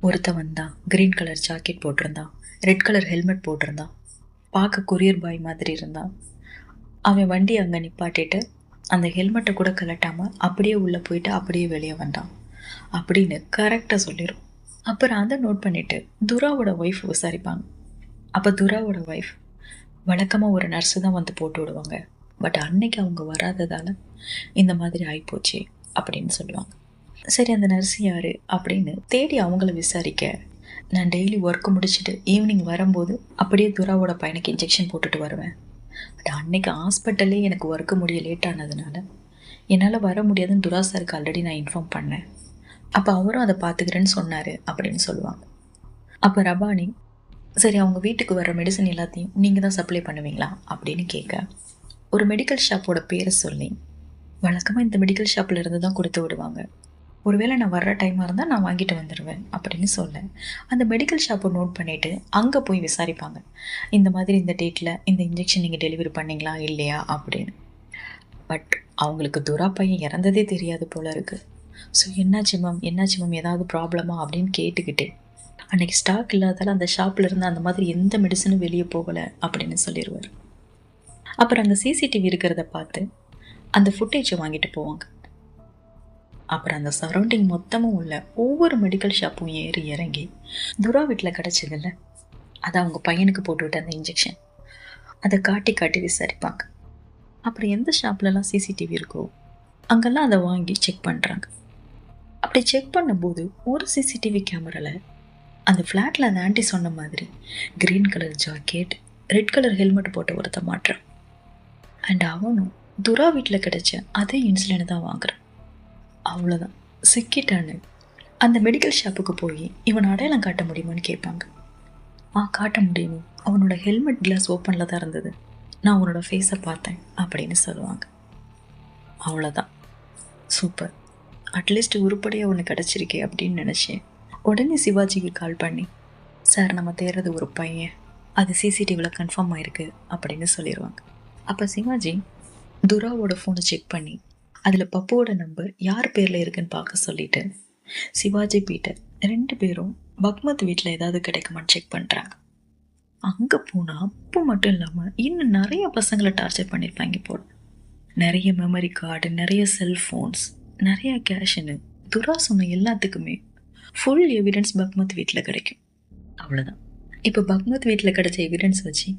ஒருத்தன் வந்தான், க்ரீன் கலர் ஜாக்கெட் போட்டிருந்தான், ரெட் கலர் ஹெல்மெட் போட்டிருந்தான், பார்க்க கொரியர் பாய் மாதிரி இருந்தான், அவன் வண்டி அங்கே நிப்பாட்டிட்டு அந்த ஹெல்மெட்டை கூட கலட்டாமல் அப்படியே உள்ளே போயிட்டு அப்படியே வெளியே வந்தான் அப்படின்னு கரெக்டாக சொல்லிடும். அப்புறம் அதை நோட் பண்ணிவிட்டு துராவோட ஒய்ஃப் விசாரிப்பாங்க. அப்போ துராவோட ஒய்ஃப் வழக்கமாக ஒரு நர்ஸு தான் வந்து போட்டு விடுவாங்க, பட் அன்னைக்கு அவங்க வராததால் இந்த மாதிரி ஆகிப்போச்சு அப்படின்னு சொல்லுவாங்க. சரி அந்த நர்ஸ் யார் அப்படின்னு தேடி அவங்கள விசாரிக்க, நான் டெய்லி ஒர்க்கு முடிச்சுட்டு ஈவினிங் வரும்போது அப்படியே துராவோட பையனுக்கு இன்ஜெக்ஷன் போட்டுட்டு வருவேன். பட் அன்னைக்கு ஹாஸ்பிட்டல்லே எனக்கு ஒர்க்கு முடிய லேட் ஆனதுனால என்னால் வர முடியாதுன்னு துரா சாருக்கு ஆல்ரெடி நான் இன்ஃபார்ம் பண்ணேன். அப்போ அவரும் அதை பார்த்துக்கிறேன்னு சொன்னார் அப்படின்னு சொல்லுவாங்க. அப்போ ரபானி, சரி அவங்க வீட்டுக்கு வர மெடிசன் எல்லாத்தையும் நீங்கள் தான் சப்ளை பண்ணுவீங்களா அப்படின்னு கேட்க, ஒரு மெடிக்கல் ஷாப்போட பேரை சொல்லி, வழக்கமாக இந்த மெடிக்கல் ஷாப்பில் இருந்து தான் கொடுத்து விடுவாங்க, ஒருவேளை நான் வர்ற டைமாக இருந்தால் நான் வாங்கிட்டு வந்துடுவேன் அப்படின்னு சொல்ல, அந்த மெடிக்கல் ஷாப்பை நோட் பண்ணிவிட்டு அங்கே போய் விசாரிப்பாங்க, இந்த மாதிரி இந்த டேட்டில் இந்த இன்ஜெக்ஷன் நீங்கள் டெலிவரி பண்ணிங்களா இல்லையா அப்படின்னு. பட் அவங்களுக்கு துரா பையன் இறந்ததே தெரியாது போல இருக்குது. ஸோ என்னாச்சு மேம் ஏதாவது ப்ராப்ளமா அப்படின்னு கேட்டுக்கிட்டே, அன்றைக்கி ஸ்டாக் இல்லாதால அந்த ஷாப்பில் இருந்து அந்த மாதிரி எந்த மெடிசனும் வெளியே போகலை அப்படின்னு சொல்லிடுவார். அப்புறம் அங்கே சிசிடிவி இருக்கிறத பார்த்து அந்த ஃபுட்டேஜை வாங்கிட்டு போவாங்க. அப்புறம் அந்த சரௌண்டிங் மொத்தமும் உள்ள ஒவ்வொரு மெடிக்கல் ஷாப்பும் ஏறி இறங்கி துரா வீட்டில் கிடச்சதில்ல, அதை அவங்க பையனுக்கு போட்டுவிட்டு அந்த இன்ஜெக்ஷன் அதை காட்டி காட்டி விசாரிப்பாங்க. அப்புறம் எந்த ஷாப்லலாம் சிசிடிவி இருக்கோ அங்கெல்லாம் அதை வாங்கி செக் பண்ணுறாங்க. அப்படி செக் பண்ணும்போது ஒரு சிசிடிவி கேமராவில் அந்த ஃப்ளாட்டில் அந்த ஆண்டி சொன்ன மாதிரி green colour jacket, red colour helmet போட்ட ஒருத்த மாட்டுறான். அண்ட் அவனும் துரா வீட்டில் கிடைச்ச அதே இன்சுலின் தான் வாங்குறான். அவ்வளோதான், சிக்கிட்டான்னு அந்த மெடிக்கல் ஷாப்புக்கு போய் இவன் அடையாளம் காட்ட முடியுமான்னு கேட்பாங்க. காட்ட முடியுமோ, அவனோட ஹெல்மெட் கிளாஸ் ஓப்பனில் தான் இருந்தது, நான் அவனோட ஃபேஸை பார்த்தேன் அப்படின்னு சொல்லுவாங்க. அவ்வளோதான், சூப்பர், அட்லீஸ்ட் உருப்படியாக ஒன்று கிடச்சிருக்கே அப்படின்னு நினச்சேன். உடனே சிவாஜிக்கு கால் பண்ணி, சார் நம்ம தேடுறது ஒரு பையன், அது சிசிடிவியில் கன்ஃபார்ம் ஆகிருக்கு அப்படின்னு சொல்லிடுவாங்க. அப்போ சிவாஜி துராவோட ஃபோனை செக் பண்ணி அதில் பப்புவோட நம்பர் யார் பேரில் இருக்குன்னு பார்க்க சொல்லிட்டு சிவாஜி பீட்டர் 2 பேரும் பக்மத் வீட்டில் ஏதாவது கிடைக்குமான்னு செக் பண்ணுறாங்க. அங்கே போனால் அப்பு மட்டும் இல்லாமல் இன்னும் நிறைய பசங்களை டார்ச்சர் பண்ணியிருப்பாங்க போல. நிறைய மெமரி கார்டு, நிறைய செல்ஃபோன்ஸ், நிறைய கேஷுன்னு துரா சொன்ன எல்லாத்துக்குமே ஃபுல் எவிடன்ஸ் பக்மத் வீட்டில் கிடைக்கும். அவ்வளோதான். இப்போ பக்மத் வீட்டில் கிடைச்ச எவிடன்ஸ் வச்சு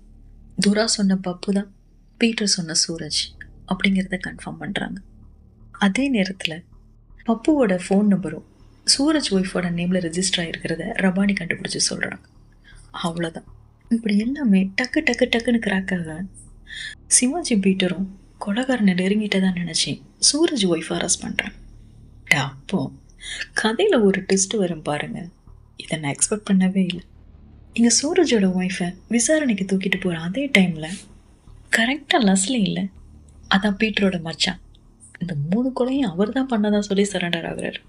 துரா சொன்ன பப்பு தான் பீட்டர் சொன்ன சூரஜ் அப்படிங்கிறத கன்ஃபார்ம் பண்ணுறாங்க. அதே நேரத்தில் பப்புவோட ஃபோன் நம்பரும் சூரஜ் ஒய்ஃபோட நேமில் ரெஜிஸ்டர் ஆகிருக்கிறத ரபானி கண்டுபிடிச்சி சொல்கிறாங்க. அவ்வளோதான். இப்படி எல்லாமே டக்குன்னு கிராக் ஆக சிவாஜி பீட்டரும் கொலகாரனை நெருங்கிட்டதான் நினச்சேன் சூரஜ் ஒய்ஃப் அரெஸ்ட் பண்ணுறேன். அப்போ கதையில் ஒரு ட்விஸ்ட் வரும் பாருங்க. இதை நான் எக்ஸ்பெக்ட் பண்ணவே இல்லை. இங்கே சூரஜோட ஒய்ஃபை விசாரணைக்கு தூக்கிட்டு போகிற அதே டைமில் கரெக்டாக லஸ்லி இல்லை, அதான் பீட்டரோட மச்சான், இந்த 3 கொலையும் அவர் தான் பண்ணதான் சொல்லி சரண்டர் ஆகுறாரு.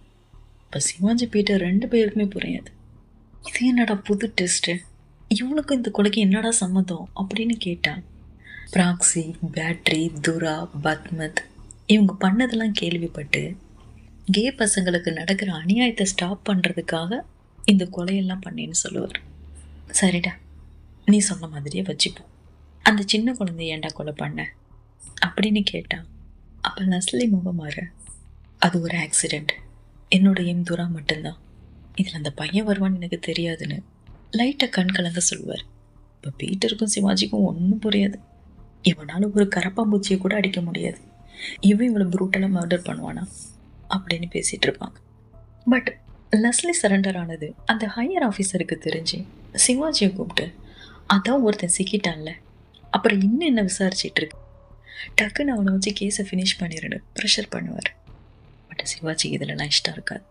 இப்போ சிவாஜி பீட்டர் 2 பேருக்குமே புரியாது. இது என்னடா புது டெஸ்ட்டு, இவனுக்கும் இந்த கொலைக்கு என்னடா சம்மதம் அப்படின்னு கேட்டான். பிராக்சி, பேட்ரி, துரா, பத்மத் இவங்க பண்ணதெல்லாம் கேள்விப்பட்டு கே பசங்களுக்கு நடக்கிற அநியாயத்தை ஸ்டாப் பண்ணுறதுக்காக இந்த கொலையெல்லாம் பண்ணேன்னு சொல்லுவார். சரிடா, நீ சொன்ன மாதிரியே வச்சுப்போம், அந்த சின்ன குழந்தைய ஏன்டா கொலை பண்ண அப்படின்னு கேட்டான். அப்போ லஸ்லி முகமாறு, அது ஒரு ஆக்சிடெண்ட், என்னோட எம் துரா மட்டும்தான், இதில் அந்த பையன் வருவான்னு எனக்கு தெரியாதுன்னு லைட்டாக கண் கலங்க சொல்லுவார். இப்போ பீட்டருக்கும் சிவாஜிக்கும் ஒன்றும் புரியாது. இவனால் ஒரு கரப்பாம்பூச்சியை கூட அடிக்க முடியாது, இவன் இவளை ப்ரூட்டலாக மர்டர் பண்ணுவானா அப்படின்னு பேசிகிட்டு இருப்பாங்க. பட் லஸ்லி சரண்டர் ஆனது அந்த ஹையர் ஆஃபீஸருக்கு தெரிஞ்சு சிவாஜியை கூப்பிட்டு, அதான் ஒருத்தன் சிக்கிட்டான்ல, அப்புறம் இன்னும் என்ன விசாரிச்சிட்டு இருக்கு, டக்குன்னு அவனை வச்சு கேஸை ஃபினிஷ் பண்ணிடுன்னு ப்ரெஷர் பண்ணுவார். பட் சிவாஜிக்கு இதிலலாம் இஷ்டம் இருக்காது.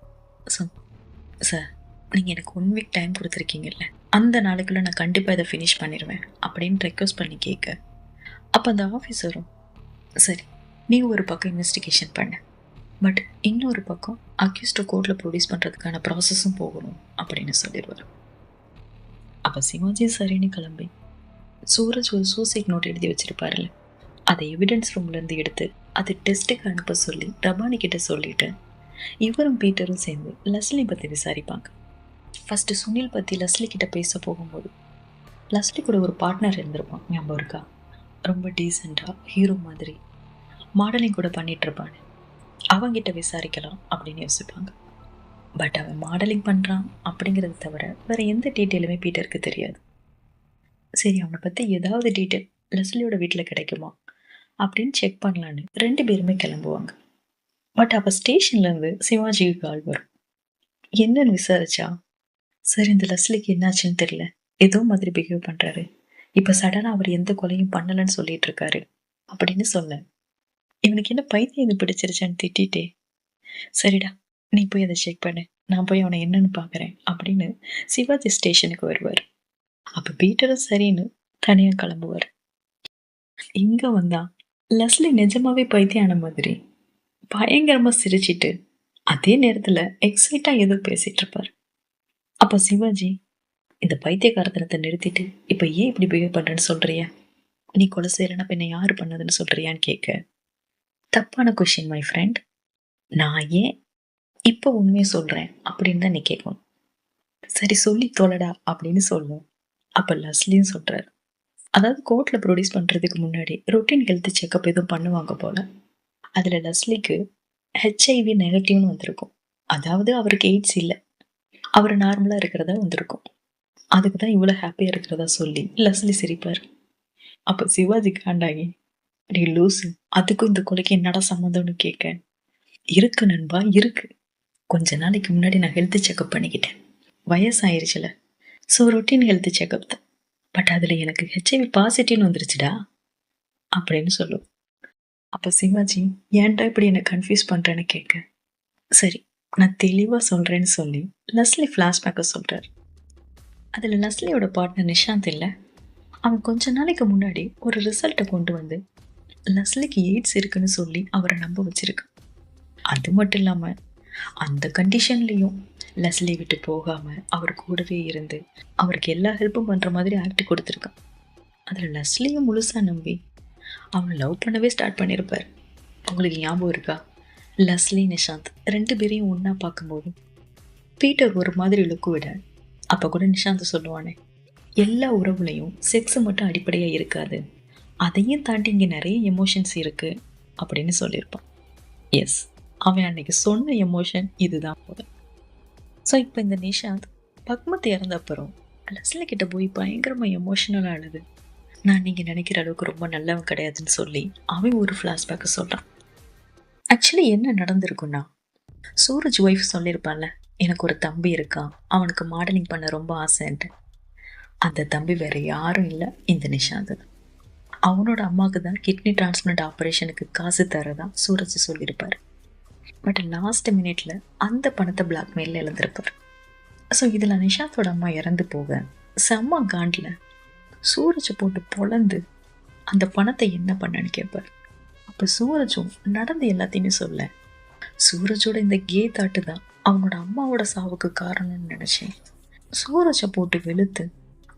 ஸோ சார், நீங்கள் எனக்கு 1 வீக் டைம் கொடுத்துருக்கீங்கல்ல, அந்த நாளைக்குள்ளே நான் கண்டிப்பாக இதை ஃபினிஷ் பண்ணிடுவேன் அப்படின்னு ரெக்வஸ்ட் பண்ணி கேட்க, அப்போ அந்த ஆஃபீஸரும் சரி நீ ஒரு பக்கம் இன்வெஸ்டிகேஷன் பண்ண, பட் இன்னொரு பக்கம் அக்யூஸ்டை கோர்ட்டில் ப்ரொடியூஸ் பண்ணுறதுக்கான ப்ராசஸும் போகணும் அப்படின்னு சொல்லிடுவார். அப்போ சிவாஜி சரின்னு கிளம்பி சூரஜ் ஒரு சூசைட் நோட் எழுதி வச்சிருப்பாருல்ல, அதை எவிடன்ஸ் ரூம்லேருந்து எடுத்து அது டெஸ்ட்டுக்கு அனுப்ப சொல்லி ரபானி கிட்ட சொல்லிட்டு இவரும் பீட்டரும் சேர்ந்து லஸ்லி பற்றி விசாரிப்பாங்க. ஃபஸ்ட்டு சுனில் பற்றி லஸ்லி கிட்ட பேச போகும்போது லஸ்லி கூட ஒரு பார்ட்னர் இருந்திருப்பான், ஞாபகம் இருக்கா? ரொம்ப டீசெண்டாக ஹீரோ மாதிரி மாடலிங் கூட பண்ணிகிட்ருப்பான். அவங்கிட்ட விசாரிக்கலாம் அப்படின்னு யோசிப்பாங்க. பட் அவன் மாடலிங் பண்ணுறான் அப்படிங்கிறத தவிர வேறு எந்த டீட்டெயிலுமே பீட்டருக்கு தெரியாது. சரி, அவனை பற்றி ஏதாவது டீட்டெயில் லஸ்லியோட வீட்டில் கிடைக்குமா அப்படின்னு செக் பண்ணலான்னு 2 பேருமே கிளம்புவாங்க. பட் அப்போ ஸ்டேஷன்லேருந்து சிவாஜிக்கு கால் வரும். என்னன்னு விசாரிச்சா, சரி இந்த லஸ்லிக்கு என்னாச்சுன்னு தெரியல, ஏதோ மாதிரி பிஹேவ் பண்ணுறாரு, இப்போ சடனாக அவர் எந்த கொலையும் பண்ணலைன்னு சொல்லிட்டு இருக்காரு அப்படின்னு சொல்ல, இவனுக்கு என்ன பைத்தியம் இது பிடிச்சிருச்சான்னு திட்டிட்டே, சரிடா நீ போய் அதை செக் பண்ணு, நான் போய் அவனை என்னன்னு பார்க்குறேன் அப்படின்னு சிவாஜி ஸ்டேஷனுக்கு வருவார். அப்போ பீட்டரும் சரின்னு தனியாக கிளம்புவார். இங்கே வந்தா லஸ்லி நிஜமாவே பைத்தியான மாதிரி பயங்கரமாக சிரிச்சிட்டு அதே நேரத்தில் எக்ஸைட்டாக ஏதோ பேசிகிட்டு இருப்பார். அப்போ சிவாஜி, இந்த பைத்தியக்காரத்தனத்தை நிறுத்திட்டு இப்போ ஏன் இப்படி பிஹேவ் பண்ணுறேன்னு சொல்கிறியா, நீ கொலை செய்யலைன்னா பின்ன யார் பண்ணதுன்னு சொல்கிறியான்னு கேட்க, தப்பான கொஷின் மை ஃப்ரெண்ட், நான் ஏன் இப்போ உண்மையை சொல்கிறேன் அப்படின்னு தான் நீ கேட்கணும். சரி சொல்லி தோலடா அப்படின்னு சொல்லுவோம். அப்போ லஸ்லியும் சொல்கிறார், அதாவது கோர்ட்டில் ப்ரொடியூஸ் பண்ணுறதுக்கு முன்னாடி ரொட்டீன் ஹெல்த் செக்கப் எதுவும் பண்ணுவாங்க போல், அதில் லஸ்லிக்கு ஹெச்ஐவி நெகட்டிவ்னு வந்திருக்கும், அதாவது அவருக்கு எய்ட்ஸ் இல்லை, அவர் நார்மலாக இருக்கிறதா வந்திருக்கும், அதுக்கு தான் இவ்வளோ ஹாப்பியாக இருக்கிறதா சொல்லி லஸ்லி சிரிப்பார். அப்போ சிவாஜி காண்டாகி, நீ லூஸு, அதுக்கும் இந்த கொலைக்கு என்னடா சம்மந்தம்னு கேட்க, இருக்கு நண்பா இருக்கு, கொஞ்ச நாளைக்கு முன்னாடி நான் ஹெல்த் செக்கப் பண்ணிக்கிட்டேன், வயசாயிருச்சுல, ஸோ ரொட்டீன் ஹெல்த் செக்கப் தான், பட் அதில் எனக்கு ஹெச்ஐவி பாசிட்டிவ்னு வந்துருச்சுடா அப்படின்னு சொல்லுவோம். அப்போ சிவாஜி, ஏன்டா இப்படி என்னை கன்ஃபியூஸ் பண்ணுறேன்னு கேட்க, சரி நான் தெளிவாக சொல்கிறேன்னு சொல்லி லஸ்லி ஃப்ளாஷ்பேக்கை சொல்கிறார். அதில் லஸ்லியோட பார்ட்னர் நிஷாந்த் இல்லை, அவன் கொஞ்ச நாளைக்கு முன்னாடி ஒரு ரிசல்ட்டை கொண்டு வந்து லஸ்லிக்கு எய்ட்ஸ் இருக்குன்னு சொல்லி அவரை நம்ப வச்சிருக்கான். அது மட்டும் இல்லாமல் அந்த கண்டிஷன்லேயும் லஸ்லி விட்டு போகாமல் அவர் கூடவே இருந்து அவருக்கு எல்லா ஹெல்ப்பும் பண்ணுற மாதிரி ஆக்ட் கொடுத்துருக்கான். அதில் லஸ்லியும் முழுசாக நம்பி அவனை லவ் பண்ணவே ஸ்டார்ட் பண்ணியிருப்பார். உங்களுக்கு ஞாபகம் இருக்கா? லஸ்லி நிஷாந்த் 2 பேரையும் ஒன்றா பார்க்கும்போது பீட்டர் ஒரு மாதிரி லுக்கு விட, அப்போ கூட நிஷாந்த் சொல்லுவானே, எல்லா உறவுலையும் செக்ஸ் மட்டும் அடிப்படையாக இருக்காது, அதையும் தாண்டி இங்கே நிறைய எமோஷன்ஸ் இருக்குது அப்படின்னு சொல்லியிருப்பான். எஸ், அவன் அன்னைக்கு சொன்ன எமோஷன் இதுதான் போல. ஸோ இப்போ இந்த நிஷாந்த் பத்மத் இறந்த அப்புறம் லஸ்லி கிட்ட போய் பயங்கரமாக எமோஷனலாக அழுது, நான் நீங்கள் நினைக்கிற அளவுக்கு ரொம்ப நல்லவன் கிடையாதுன்னு சொல்லி அவன் ஒரு ஃப்ளாஷ்பேக்கை சொல்கிறான். ஆக்சுவலி என்ன நடந்திருக்குன்னா, சூரஜ் ஒய்ஃப் சொல்லியிருப்பான்ல, எனக்கு ஒரு தம்பி இருக்கான், அவனுக்கு மாடலிங் பண்ண ரொம்ப ஆசைன்ட்டு, அந்த தம்பி வேறு யாரும் இல்லை, இந்த நிஷாந்த். அவனோட அம்மாவுக்கு தான் கிட்னி டிரான்ஸ்பிளான்ட் ஆப்ரேஷனுக்கு காசு தரதா சூரஜ் சொல்லியிருப்பார். பட் லாஸ்ட் மினிட்ல அந்த பணத்தை பிளாக்மெயிலில் இழந்திருப்பார். ஸோ இதில் நிஷாந்தோட அம்மா இறந்து போக செம்ம காண்டில் சூரஜை போட்டு பொழந்து அந்த பணத்தை என்ன பண்ணன்னு கேட்பார். அப்போ சூரஜும் நடந்து எல்லாத்தையுமே சொல்ல, சூரஜோட இந்த கே தாட்டு தான் அவனோட அம்மாவோட சாவுக்கு காரணம்னு நினச்சேன். சூரஜை போட்டு வெளுத்து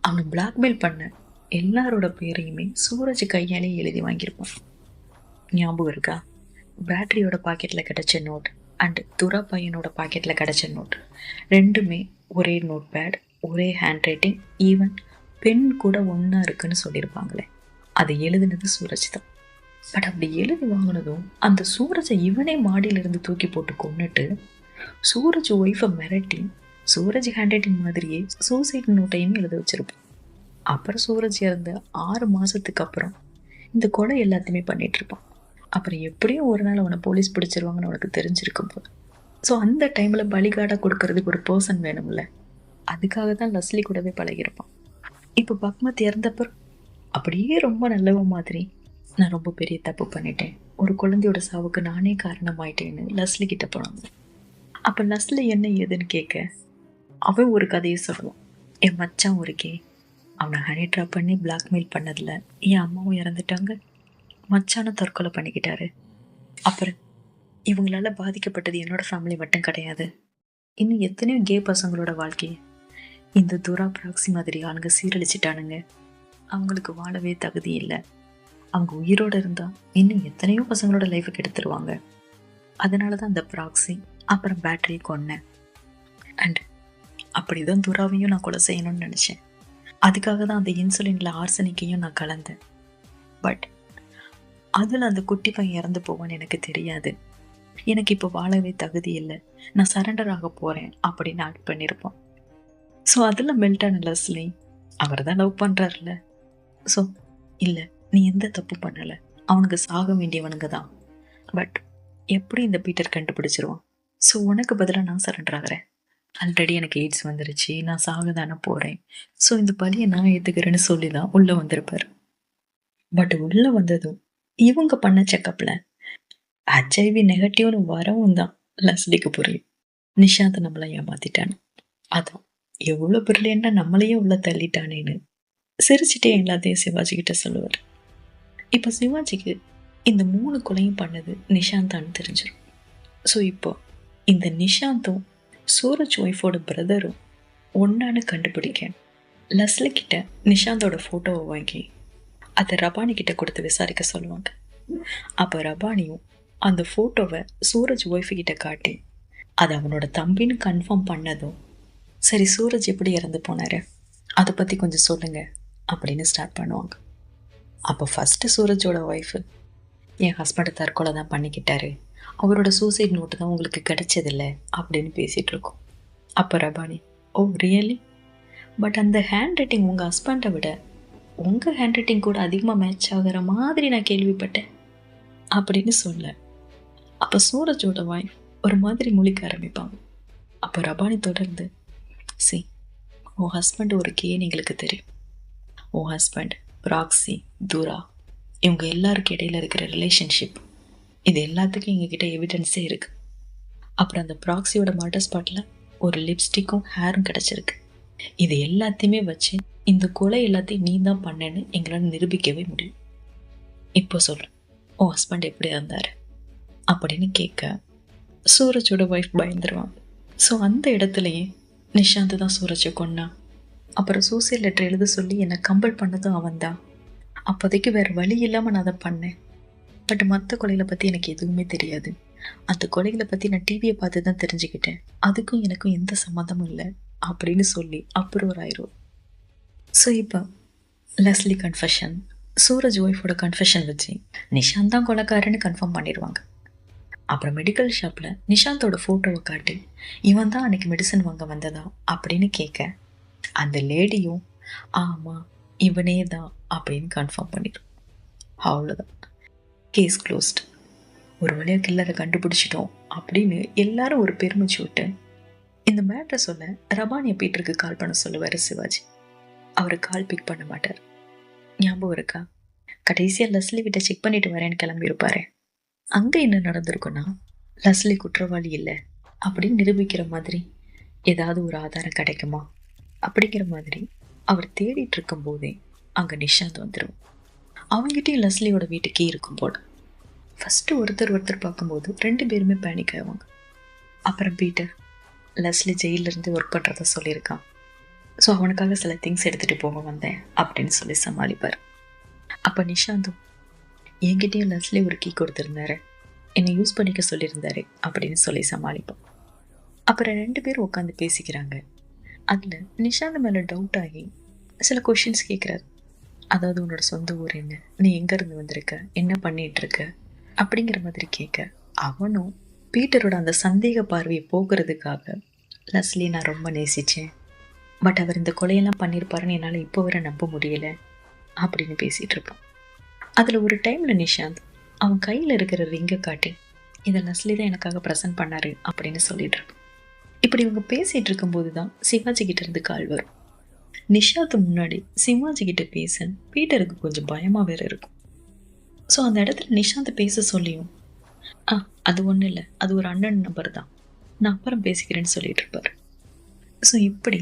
அவனை பிளாக்மெயில் பண்ண எல்லாரோட பேரையுமே சூரஜ் கையாலே எழுதி வாங்கியிருப்பான். ஞாபகம் இருக்கா? பேட்டரியோட பாக்கெட்டில் கிடைச்ச நோட் அண்ட் துரா பையனோட பாக்கெட்டில் கிடைச்ச நோட் ரெண்டுமே ஒரே நோட் பேட், ஒரே ஹேண்ட் ரைட்டிங், ஈவன் பென் கூட ஒன்றா இருக்குன்னு சொல்லியிருப்பாங்களே. அதை எழுதுனது சூரஜ் தான். பட் அப்படி எழுதி வாங்கினதும் அந்த சூரஜை இவனே மாடியிலிருந்து தூக்கி போட்டு கொண்டுட்டு சூரஜ் ஒய்ஃபை மிரட்டி சூரஜ் ஹேண்ட் ரைட்டிங் மாதிரியே சூசைட் நோட்டையும் எழுத வச்சிருப்பான். அப்புறம் சூரஜ் இறந்த 6 மாதத்துக்கு அப்புறம் இந்த கொலை எல்லாத்தையுமே பண்ணிட்டு இருப்பான். அப்புறம் எப்படியும் ஒரு நாள் அவனை போலீஸ் பிடிச்சிருவாங்கன்னு அவனுக்கு தெரிஞ்சிருக்கும் போது. ஸோ அந்த டைமில் பலிகாடாக கொடுக்கறதுக்கு ஒரு பர்சன் வேணும்ல, அதுக்காக தான் லஸ்லி கூடவே பழகிருப்பான். இப்போ பக்மத் இறந்தப்பறம் அப்படியே ரொம்ப நல்லவ மாதிரி நான் ரொம்ப பெரிய தப்பு பண்ணிட்டேன், ஒரு குழந்தையோட சாவுக்கு நானே காரணமாயிட்டேன்னு லஸ்லி கிட்ட போனாங்க. அப்போ லஸ்லி என்ன ஏதுன்னு கேட்க அவன் ஒரு கதையை சொல்லுவான். என் மச்சான் ஒருக்கே அவனை ஹனி ட்ராப் பண்ணி பிளாக்மெயில் பண்ணதில் என் அம்மாவும் இறந்துட்டாங்க, மச்சானும் தற்கொலை பண்ணிக்கிட்டாரு. அப்புறம் இவங்களால பாதிக்கப்பட்டது என்னோட ஃபேமிலி மட்டும் கிடையாது, இன்னும் எத்தனையோ கே பசங்களோட வாழ்க்கையை இந்த துரா ப்ராக்சி மாதிரி ஆளுங்க சீரழிச்சிட்டானுங்க. அவங்களுக்கு வாழவே தகுதி இல்லை. அவங்க உயிரோடு இருந்தால் இன்னும் எத்தனையோ பசங்களோட லைஃபை கெடுத்துருவாங்க. அதனால தான் அந்த ப்ராக்சி அப்புறம் பேட்டரியை கொன்னேன். அண்ட் அப்படி தான் துராவையும் நான் கொலை செய்யணும்னு நினச்சேன். அதுக்காக தான் அந்த இன்சுலினில் ஆர்சனிக்கையும் நான் கலந்தேன். பட் அதில் அந்த குட்டி பையன் இறந்து போவான்னு எனக்கு தெரியாது. எனக்கு இப்போ வாழவே தகுதி இல்லை, நான் சரண்டர் ஆக போகிறேன் அப்படின்னு ஆக்ட் பண்ணியிருப்போம். ஸோ அதில் மெல்டான லஸ்லி அவர் தான் லவ் பண்ணுறாருல. ஸோ இல்லை, நீ எந்த தப்பு பண்ணலை, அவனுக்கு சாக வேண்டியவனுங்க தான். பட் எப்படி இந்த பீட்டர் கண்டுபிடிச்சிருவான்? ஸோ உனக்கு பதிலாக நான் சரண்டர் ஆகிறேன். ஆல்ரெடி எனக்கு எய்ட்ஸ் வந்துருச்சு, நான் சாக தானே போகிறேன், ஸோ இந்த பழியை நான் ஏற்றுக்கிறேன்னு சொல்லி தான் உள்ளே வந்திருப்பார். பட் உள்ளே வந்ததும் இவங்க பண்ண செக்கப்பில் HIV நெகட்டிவ்னு வரவும் தான் லஸ்லிக்கு புரியும், நிஷாந்த் நம்மளை ஏமாத்திட்டான்னு. அதான் எவ்வளோ பிரில்லியண்டாக நம்மளையே உள்ள தள்ளிட்டானேன்னு சிரிச்சுட்டே எல்லாத்தையும் சிவாஜி கிட்ட சொல்லுவார். இப்போ சிவாஜிக்கு இந்த 3 கொலையும் பண்ணது நிஷாந்தான்னு தெரிஞ்சிடும். ஸோ இப்போ இந்த நிஷாந்தும் சூரஜ் ஒய்ஃபோட பிரதரும் ஒன்றான்னு கண்டுபிடிக்க லஸ்லி கிட்ட நிஷாந்தோட ஃபோட்டோவை வாங்கி அதை ரபானி கிட்ட கொடுத்து விசாரிக்க சொல்லுவாங்க. அப்போ ரபானியும் அந்த ஃபோட்டோவை சூரஜ் ஒய்ஃபு கிட்ட காட்டி அது அவனோட தம்பின்னு கன்ஃபார்ம் பண்ணதும், சரி சூரஜ் எப்படி இறந்து போனாரு அதை பற்றி கொஞ்சம் சொல்லுங்கள் அப்படின்னு ஸ்டார்ட் பண்ணுவாங்க. அப்போ ஃபஸ்ட்டு சூரஜோட ஒய்ஃபு, என் ஹஸ்பண்டை தற்கொலை தான் பண்ணிக்கிட்டாரு, அவரோட சூசைட் நோட்டு தான் உங்களுக்கு கிடைச்சதில்ல அப்படின்னு பேசிகிட்டு இருக்கோம். அப்போ ரபானி, ஓ ரியலி? பட் அந்த ஹேண்ட் ரைட்டிங் உங்கள் ஹஸ்பண்டை விட உங்கள் ஹேண்ட் ரைட்டிங் கூட அதிகமாக மேட்ச் ஆகிற மாதிரி நான் கேள்விப்பட்டேன் அப்படின்னு சொல்ல, அப்போ சூரஜோட ஒய்ஃப் ஒரு மாதிரி முழிக்க ஆரம்பிப்பாங்க. அப்போ ரபானி தொடர்ந்து, சி உன் ஹஸ்பண்ட் ஒரு கேன்னு எங்களுக்கு தெரியும், உன் ஹஸ்பண்ட் ப்ராக்சி துரா இவங்க எல்லாருக்கும் இடையில இருக்கிற ரிலேஷன்ஷிப், இது எல்லாத்துக்கும் எங்ககிட்ட எவிடன்ஸே இருக்குது. அப்புறம் அந்த ப்ராக்சியோட மர்டர் ஸ்பாட்டில் ஒரு லிப்ஸ்டிக்கும் ஹேரும் கிடச்சிருக்கு. இது எல்லாத்தையுமே வச்சு இந்த கொலை எல்லாத்தையும் நீ தான் பண்ணேன்னு எங்களால் நிரூபிக்கவே முடியும். இப்போ சொல்லு, உன் ஹஸ்பண்ட் எப்படி இருந்தார் அப்படின்னு கேட்க சூரஜோட ஒய்ஃப் பயந்துருவாங்க. ஸோ அந்த இடத்துலையே நிஷாந்த் தான் சூரஜை கொன்னா. அப்புறம் சூசைட் லெட்டர் எழுத சொல்லி என்னை கம்பல் பண்ணதும் அவன் தான். அப்போதைக்கு வேறு வழி இல்லாமல் நான் அதை பண்ணேன். பட் மற்ற கொலைகளை பற்றி எனக்கு எதுவுமே தெரியாது. அந்த கொலைகளை பற்றி நான் டிவியை பார்த்து தான் தெரிஞ்சுக்கிட்டேன். அதுக்கும் எனக்கும் எந்த சம்மந்தமும் இல்லை அப்படின்னு சொல்லி அப்ரூவர் ஆயிரும். ஸோ இப்போ லஸ்லி கன்ஃபெஷன், சூரஜ் ஒய்ஃபோட கன்ஃபெஷன் வச்சு நிஷாந்த் தான் கொலைக்காரன்னு கன்ஃபார்ம் பண்ணிடுவாங்க. அப்புறம் மெடிக்கல் ஷாப்பில் நிஷாந்தோட ஃபோட்டோவை காட்டி இவன் தான் அன்றைக்கி மெடிசன் வாங்க வந்ததா அப்படின்னு கேட்க அந்த லேடியும் ஆமாம் இவனே தான் அப்படின்னு கன்ஃபார்ம் பண்ணிடும். அவ்வளோதான், கேஸ் க்ளோஸ்ட். ஒரு வழியாக கில்லரை கண்டுபிடிச்சிட்டோம் அப்படின்னு எல்லாரும் ஒரு பெருமிச்சு விட்டு இந்த மேட்டரை சொல்ல ரபானியை பீட்டருக்கு கால் பண்ண சொல்லுவார் சிவாஜி. அவர் கால் பிக் பண்ண மாட்டார். ஞாபகம் இருக்கா? கடைசியா லெஸ்லி வீட்டை செக் பண்ணிட்டு வரேன்னு கிளம்பியிருப்பாரு. அங்க என்ன நடந்திருக்குன்னா, லெஸ்லி குற்றவாளி இல்லை அப்படின்னு நிரூபிக்கிற மாதிரி ஏதாவது ஒரு ஆதாரம் கிடைக்குமா அப்படிங்கிற மாதிரி அவர் தேடிட்டு இருக்கும் போதே அங்க நிஷாந்த் வந்துடும். அவங்ககிட்டயும் லெஸ்லியோட வீட்டுக்கே இருக்கும் போல. ஃபர்ஸ்ட் ஒருத்தர் பார்க்கும்போது 2 பேருமே பேனிக் ஆவாங்க. அப்புறம் பீட்டர் லெஸ்லி ஜெயிலிருந்து ஒர்க் பண்ணுறத சொல்லியிருக்கான், ஸோ அவனுக்காக சில திங்ஸ் எடுத்துகிட்டு போக வந்தேன் அப்படின்னு சொல்லி சமாளிப்பார். அப்போ நிஷாந்தும் என்கிட்டயும் லெஸ்லி ஒரு கீ கொடுத்துருந்தாரு, என்னை யூஸ் பண்ணிக்க சொல்லியிருந்தாரு அப்படின்னு சொல்லி சமாளிப்போம். அப்புறம் 2 பேரும் உட்காந்து பேசிக்கிறாங்க. அதில் நிஷாந்த் மேலே டவுட் ஆகி சில கொஷின்ஸ் கேட்குறாரு. அதாவது உன்னோட சொந்த ஊர் என்ன, நீ எங்கேருந்து வந்திருக்க, என்ன பண்ணிட்டு இருக்க அப்படிங்கிற மாதிரி கேட்க, அவனும் பீட்டரோட அந்த சந்தேக பார்வையை போக்குறதுக்காக லெஸ்லி நான் ரொம்ப நேசித்தேன், பட் அவர் இந்த கொலையெல்லாம் பண்ணியிருப்பாருன்னு என்னால் இப்போ வரை நம்ப முடியல அப்படின்னு பேசிகிட்டு இருப்பான். அதில் ஒரு டைமில் நிஷாந்த் அவன் கையில் இருக்கிற ரிங்கை காட்டி இதை லெஸ்லி தான் எனக்காக ப்ரெசென்ட் பண்ணாரு அப்படின்னு சொல்லிட்டு இருப்பான். இப்படி இவங்க பேசிகிட்டு இருக்கும்போது தான் சிவாஜி கிட்ட இருந்து கால் வரும். நிஷாந்த் முன்னாடி சிவாஜி கிட்ட பேச பீட்டருக்கு கொஞ்சம் பயமாக வேற இருக்கும். ஸோ அந்த இடத்துல நிஷாந்த் பேச சொல்லியும் அது ஒன்றும் இல்லை, அது ஒரு அண்ணன் நம்பர் தான், நான் அப்புறம் பேசிக்கிறேன்னு சொல்லிட்டு இருப்பார். ஸோ இப்படி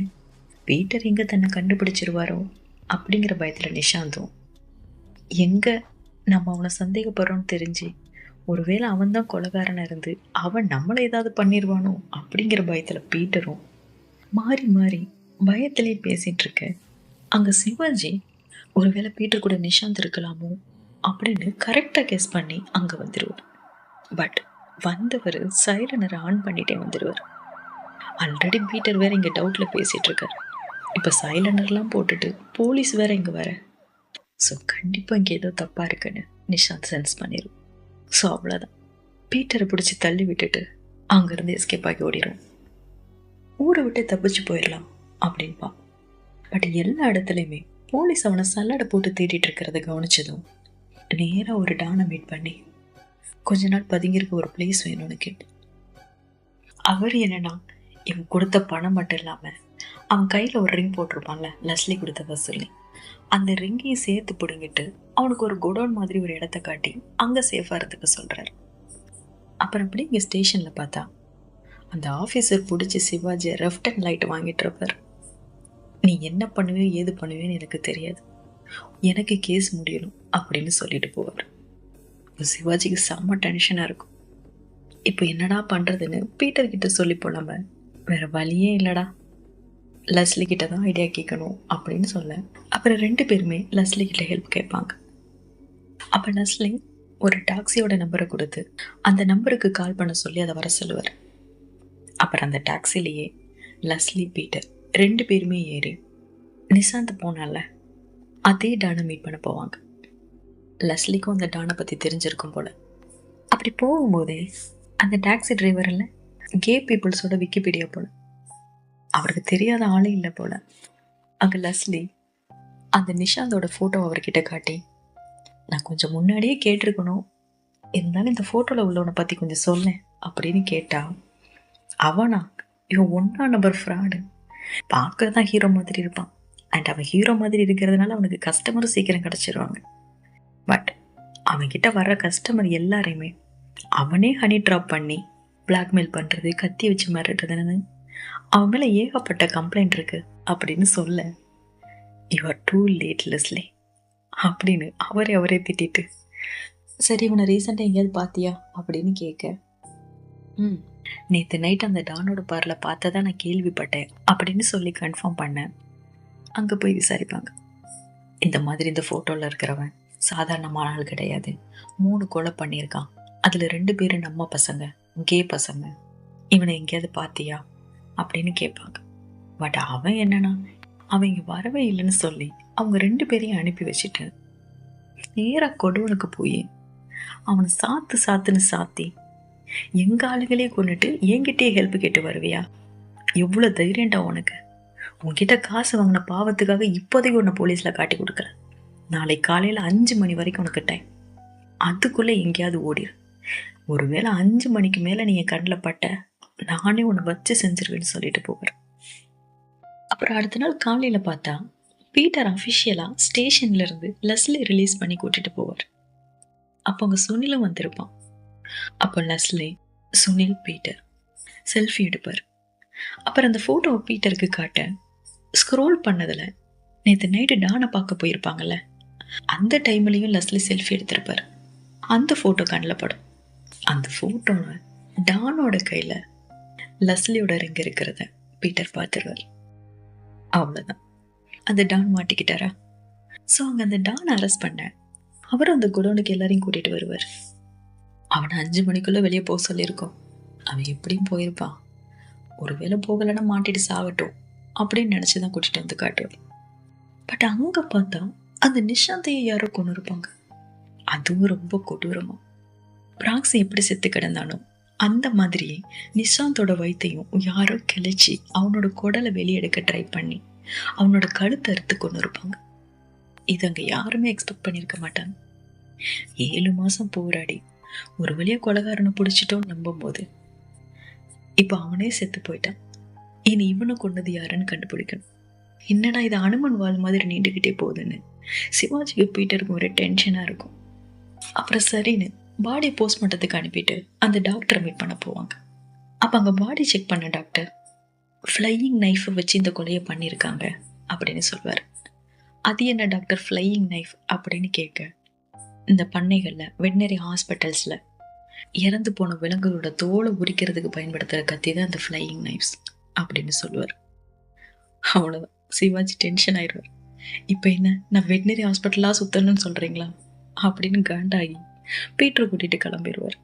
பீட்டர் எங்கே தன்னை கண்டுபிடிச்சிருவாரோ அப்படிங்கிற பயத்தில் நிஷாந்தும் எங்கே நம்ம அவனை சந்தேகப்படுறோன்னு தெரிஞ்சு ஒருவேளை அவன் தான் கொலைகாரனாக இருந்து அவன் நம்மளை ஏதாவது பண்ணிடுவானோ அப்படிங்கிற பயத்தில் பீட்டரும் மாறி மாறி பயத்திலே பேசிகிட்டு இருக்க, அங்கே சிவாஜி ஒருவேளை பீட்டர் கூட நிஷாந்த் இருக்கலாமோ அப்படின்னு கரெக்டாக கெஸ் பண்ணி அங்கே வந்துடுவார். பட் வந்தவர் சைலனரை ஆன் பண்ணிட்டே வந்துடுவார். ஆல்ரெடி பீட்டர் வேற இங்கே டவுட்டில் பேசிகிட்டு இருக்காரு, இப்போ சைலனர்லாம் போட்டுட்டு போலீஸ் வேற இங்கே வர, ஸோ கண்டிப்பாக இங்கே ஏதோ தப்பாக இருக்குன்னு நிஷாந்த் சென்ஸ் பண்ணிடும். ஸோ அவ்வளோதான், பீட்டரை பிடிச்சி தள்ளி விட்டுட்டு அங்கேருந்து எஸ்கேப் ஆகி ஓடிடும். ஊரை விட்டு தப்பிச்சு போயிடலாம் அப்படின்பா. பட் எல்லா இடத்துலையுமே போலீஸ் அவனை சல்லடை போட்டு தேடிட்டு இருக்கிறத கவனிச்சதும் நேராக ஒரு டானை மீட் பண்ணி கொஞ்ச நாள் பதுங்கிருக்க ஒரு பிளேஸ் வேணும்னு கேட்டு, அவர் என்னன்னா இவன் கொடுத்த பணம் மட்டும் இல்லாமல் அவன் கையில் ஒரு ரிங் போட்டிருப்பான்ல லெஸ்லி கொடுத்ததா சொல்லி, அந்த ரிங்கையும் சேர்த்து பிடுங்கிட்டு அவனுக்கு ஒரு குடோன் மாதிரி ஒரு இடத்த காட்டி அங்கே சேஃபாக இருந்துக்க சொல்கிறார். அப்புறம் அப்படி இங்கே ஸ்டேஷனில் பார்த்தா அந்த ஆஃபீஸர் பிடிச்சி சிவாஜியை லெஃப்ட் அண்ட் லைட் வாங்கிட்டு இருப்பார். நீ என்ன பண்ணுவே ஏது பண்ணுவேன்னு எனக்கு தெரியாது, எனக்கு கேஸ் முடியணும் அப்படின்னு சொல்லிட்டு போவார். சிவாஜிக்கு செம்ம டென்ஷனாக இருக்கும். இப்போ என்னடா பண்ணுறதுன்னு பீட்டர் கிட்ட சொல்லி போனாம வேற வழியே இல்லைடா, லெஸ்லி கிட்ட தான் ஐடியா கேட்கணும் அப்படின்னு சொல்ல, அப்புறம் 2 பேருமே லெஸ்லி கிட்ட ஹெல்ப் கேட்பாங்க. அப்போ லெஸ்லி ஒரு டாக்ஸியோட நம்பரை கொடுத்து அந்த நம்பருக்கு கால் பண்ண சொல்லி அதை வர சொல்லுவார். அப்புறம் அந்த டாக்ஸிலேயே லெஸ்லி பீட்டர் 2 பேருமே ஏறி நிஷாந்த் போனால அதே டானை மீட் பண்ண போவாங்க. லெஸ்லிக்கும் அந்த டானை பற்றி தெரிஞ்சிருக்கும் போல. அப்படி போகும்போதே அந்த டாக்ஸி டிரைவர் இல்லை கே பீப்புள்ஸோட விக்கிபீடியா போல, அவருக்கு தெரியாத ஆளே இல்லை போல. அங்கே லெஸ்லி அந்த நிஷாந்தோட ஃபோட்டோ அவர்கிட்ட காட்டி, நான் கொஞ்சம் முன்னாடியே கேட்டிருக்கணும், இருந்தாலும் இந்த ஃபோட்டோவில் உள்ளவனை பற்றி கொஞ்சம் சொன்னேன் அப்படின்னு கேட்டா, அவனா இவன் 1ஆம் நம்பர் ஃப்ராடு, பார்க்க தான் ஹீரோ மாதிரி இருப்பான், அண்ட் அவன் ஹீரோ மாதிரி இருக்கிறதுனால அவனுக்கு கஸ்டமரும் சீக்கிரம் கிடச்சிருவாங்க, பட் அவன்கிட்ட வர்ற கஸ்டமர் எல்லாரையுமே அவனே ஹனி ட்ராப் பண்ணி பிளாக்மெயில் பண்ணுறது, கத்தி வச்சு மிரட்டுறதுன்னு அவன் மேலே ஏகப்பட்ட கம்ப்ளைண்ட் இருக்கு அப்படின்னு சொல்ல, you are too late Leslie அப்படின்னு அவரே திட்டிட்டு, சரி இவனை ரீசெண்டாக எங்கேயாவது பார்த்தியா அப்படின்னு கேட்க, நேற்று நைட் அந்த டானோட பார்ல பார்த்ததான் நான் கேள்விப்பட்டேன் அப்படின்னு சொல்லி கன்ஃபார்ம் பண்ணேன். அங்கே போய் விசாரிப்பாங்க. இந்த மாதிரி இந்த ஃபோட்டோவில் இருக்கிறவன் சாதாரணமான ஆள் கிடையாது, 3 கொலை பண்ணியிருக்கான், அதில் 2 பேர் நம்ம பசங்க, கே பசங்க, இவனை எங்கேயாவது பார்த்தியா அப்படின்னு கேட்பாங்க. பட் அவன் என்னன்னா அவன் இங்கே வரவே இல்லைன்னு சொல்லி அவங்க 2 பேரையும் அனுப்பி வச்சுட்டு நேராக கொடுவனுக்கு போய் அவனை சாத்துன்னு சாத்தி எங்க ஆளுகளே கொண்டுட்டு என்கிட்டயே ஹெல்ப் கேட்டு வருவியா, எவ்வளோ தைரியண்டா உனக்கு, உன்கிட்ட காசு வாங்கின பாவத்துக்காக இப்போதைக்கு உன்னை போலீஸில் காட்டி கொடுக்குறேன், நாளை காலையில் 5 மணி வரைக்கும் உனக்கு டைம், அதுக்குள்ளே எங்கேயாவது ஓடிடு, ஒருவேளை 5 மணிக்கு மேலே நீ என் கண்ணில் பட்ட நானே உன்னை வச்சு செஞ்சிருவேன்னு சொல்லிட்டு போகிறேன். அப்புறம் அடுத்த நாள் காலையில் பார்த்தா பீட்டர் அஃபிஷியலா ஸ்டேஷன்ல இருந்து லெஸ்லி ரிலீஸ் பண்ணி கூட்டிட்டு போவார். அப்போ அங்க சுனிலும் வந்திருப்பான். அப்போ லெஸ்லி, சுனில், பீட்டர் செல்ஃபி எடுப்பார். அப்புறம் அந்த போட்டோவை பீட்டருக்கு காட்ட ஸ்க்ரோல் பண்ணதுல நேற்று நைட்டு டானை பார்க்க போயிருப்பாங்கல்ல, அந்த டைம்லயும் லெஸ்லி செல்ஃபி எடுத்திருப்பார். அந்த போட்டோ கண்ணில் படும். அந்த போட்டோவை டானோட கையில லெஸ்லியோட ரிங் இருக்கிறத பீட்டர் பார்த்துருவார். அவ்வளவுதான், அந்த டான் மாட்டிக்கிட்டாரா? ஸோ அங்க அந்த டான் அரெஸ்ட் பண்ண அவரும் அந்த குடோனுக்கு எல்லாரையும் கூட்டிட்டு வருவார். அவனை 5 மணிக்குள்ள வெளியே போக சொல்லியிருக்கோம். அவன் எப்படியும் போயிருப்பான். ஒருவேளை போகலைன்னா மாட்டிட்டு சாகட்டும் அப்படின்னு நினைச்சுதான் கூட்டிட்டு வந்து காட்டுவார். பட் அங்க பார்த்தா அந்த நிஷாந்தையை யாரோ கொண்டு இருப்பாங்க. அதுவும் ரொம்ப கொடூரமா. பிராக்ஸ் எப்படி செத்து கிடந்தானோ அந்த மாதிரியே நிஷாந்தோட வயித்தையும் யாரோ கிழிச்சி அவனோட குடலை வெளியெடுக்க ட்ரை பண்ணி அவனோட கழுத்தை அறுத்து கொண்டு இருப்பாங்க. இது அங்க யாருமே எக்ஸ்பெக்ட் பண்ணிருக்க மாட்டாங்க. 7 மாசம் போராடி ஒரு வழியா கொலைகாரனை பிடிச்சிட்டோம் நம்பும் போது இப்ப அவனே செத்து போயிட்டான். இனி இவனை கொண்டது யாருன்னு கண்டுபிடிக்கணும். என்னடா இது அனுமன் வால் மாதிரி நீண்டுகிட்டே போகுதுன்னு சிவாஜிக்கு பீட்டருக்கு ஒரு டென்ஷனா இருக்கும். அப்புறம் சரின்னு பாடி போஸ்ட்மார்ட்டத்துக்கு அனுப்பிட்டு அந்த டாக்டரை மீட் பண்ண போவாங்க. அப்ப அங்க பாடி செக் பண்ண டாக்டர் ஃப்ளையிங் நைஃபை வச்சு இந்த கொலையை பண்ணியிருக்காங்க அப்படின்னு சொல்வார். அது என்ன டாக்டர் ஃப்ளையிங் நைஃப் அப்படின்னு கேட்க, இந்த பண்ணைகள்ல வெட்னரி ஹாஸ்பிட்டல்ஸ்ல இறந்து போன விலங்குகளோட தோலை உரிக்கிறதுக்கு பயன்படுத்துற கத்தி தான் அந்த ஃப்ளையிங் நைஃப்ஸ் அப்படின்னு சொல்லுவார். அவ்வளவுதான், சிவாஜி டென்ஷன் ஆயிடுவார். இப்ப என்ன, நான் வெட்னரி ஹாஸ்பிட்டலா சுத்தணும்னு சொல்றீங்களா அப்படின்னு காண்டாகி பீட்டர் கூட்டிட்டு கிளம்பிடுவார்.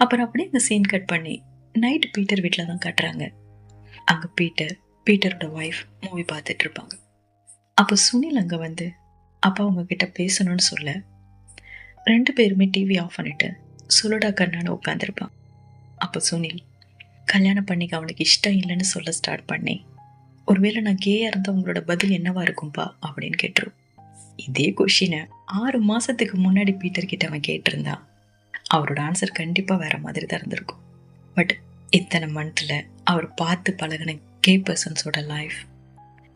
அப்புறம் அப்படியே இந்த சீன் கட் பண்ணி நைட் பீட்டர் வீட்டில் தான் காட்டுறாங்க. அங்க பீட்டரோட ஒய்ஃப் மூவி பார்த்துட்டு இருப்பாங்க. அப்போ சுனில் அங்க வந்து அப்பா அவங்க கிட்ட பேசணும்னு சொல்ல 2 பேருமே டிவி ஆஃப் பண்ணிட்டு சொல்லுடா கண்ணான்னு உட்காந்துருப்பான். அப்போ சுனில் கல்யாணம் பண்ணிக்க அவனுக்கு இஷ்டம் இல்லைன்னு சொல்ல ஸ்டார்ட் பண்ணி, ஒருவேளை நான் கேயா இருந்தா உங்களோட பதில் என்னவா இருக்கும்பா அப்படின்னு கேட்டுரும். இதே கொஷினை 6 மாசத்துக்கு முன்னாடி பீட்டர் கிட்ட அவன் கேட்டிருந்தா அவரோட ஆன்சர் கண்டிப்பா வேற மாதிரி தான் இருந்திருக்கும். பட் இத்தனை மந்த்ல அவர் பார்த்து பழகின கே பர்சன்ஸோட லைஃப்,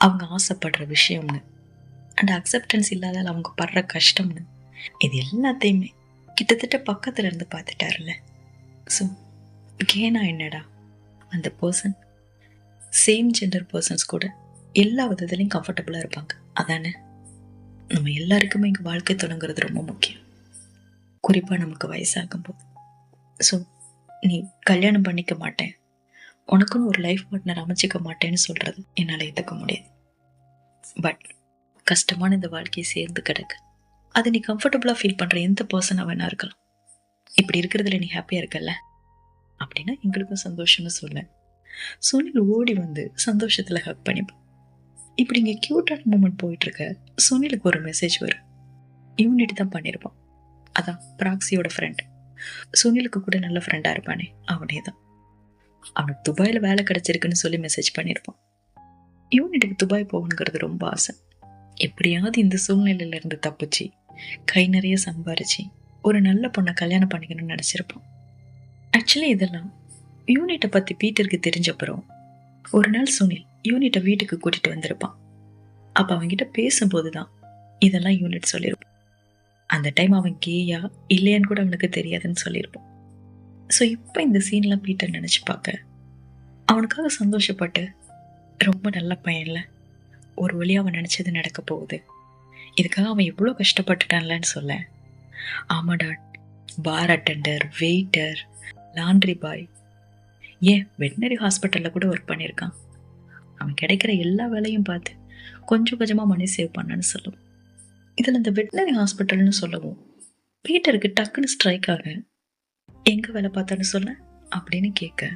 அவங்க ஆசைப்படுற விஷயம்னு அண்ட் அக்செப்டன்ஸ் இல்லாதால் அவங்க படுற கஷ்டம்னு, இது எல்லாத்தையுமே கிட்டத்தட்ட பக்கத்துல இருந்து பார்த்துட்டாருல்ல. ஸோ கேனா என்னடா, அந்த பர்சன் சேம் ஜெண்டர் பர்சன்ஸ் கூட எல்லா விதத்துலையும் கம்ஃபர்டபுளாக இருப்பாங்க. அதானே நம்ம எல்லாருக்குமே இங்கே வாழ்க்கை தொடங்குறது ரொம்ப முக்கியம், குறிப்பாக நமக்கு வயசாகும் போது. ஸோ நீ கல்யாணம் பண்ணிக்க மாட்டேன், உனக்குன்னு ஒரு லைஃப் பார்ட்னர் அமைச்சிக்க மாட்டேன்னு சொல்றது என்னால் ஏற்றுக்க முடியாது. பட் கஷ்டமான இந்த வாழ்க்கையை சேர்ந்து கிடக்கு, அதை நீ கம்ஃபர்டபுளாக ஃபீல் பண்ணுற எந்த பர்சனாக வேணா இருக்கலாம். இப்படி இருக்கிறதுல நீ ஹாப்பியாக இருக்கல்ல அப்படின்னா எங்களுக்கும் சந்தோஷம்னு சொல்ல சுனில் ஓடி வந்து சந்தோஷத்தில் ஹக் பண்ணிப்பான். இப்படி இங்கே கியூட்டான மூமெண்ட் போயிட்டு இருக்க சுனிலுக்கு ஒரு மெசேஜ் வரும். யூனிட் தான் பண்ணியிருப்பான். அதான் பிராக்சியோட ஃப்ரெண்ட், சுனிலுக்கு கூட நல்ல ஃப்ரெண்டாக இருப்பானே அவனே தான். அவனுக்கு துபாயில் வேலை கிடைச்சிருக்குன்னு சொல்லி மெசேஜ் பண்ணியிருப்பான். யூனிட்டுக்கு துபாய் போகணுங்கிறது ரொம்ப ஆசை. எப்படியாவது இந்த சூழ்நிலையில இருந்து தப்பிச்சு கை நிறைய சம்பாரிச்சு ஒரு நல்ல பொண்ணை கல்யாணம் பண்ணிக்கணும்னு நினைச்சிருப்பான். ஆக்சுவலி இதெல்லாம் யூனிட்டை பத்தி பீட்டருக்கு தெரிஞ்சப்புறம் ஒரு நாள் சுனில் யூனிட்டை வீட்டுக்கு கூட்டிட்டு வந்திருப்பான். அப்ப அவன்கிட்ட பேசும்போதுதான் இதெல்லாம் யூனிட் சொல்லியிருப்பான். அந்த டைம் அவன் கேயா இல்லையான்னு கூட அவனுக்கு தெரியாதுன்னு சொல்லியிருப்பான். ஸோ இப்போ இந்த சீன்லாம் பீட்டர் நினைச்சு பார்க்க அவனுக்காக சந்தோஷப்பட்டு, ரொம்ப நல்ல பையன்ல, ஒரு வழியா அவன் நினைச்சது நடக்க போகுது, இதுக்காக அவன் எவ்வளோ கஷ்டப்பட்டுட்டான்லன்னு சொல்ல, ஆமாடா, பார் அட்டெண்டர், வெயிட்டர், லாண்ட்ரி பாய், ஏன் வெட்னரி ஹாஸ்பிட்டலில் கூட ஒர்க் பண்ணியிருக்கான். அவன் கிடைக்கிற எல்லா வேலையும் பார்த்து கொஞ்சம் கொஞ்சமாக மணி சேவ் பண்ணான்னு சொல்லுவோம். இதில் இந்த வெட்னரி ஹாஸ்பிட்டல்னு சொல்லவும் பீட்டருக்கு டக்குன்னு ஸ்ட்ரைக் ஆக, எங்கே வேலை பார்த்தான்னு சொல்ல அப்படின்னு கேட்க,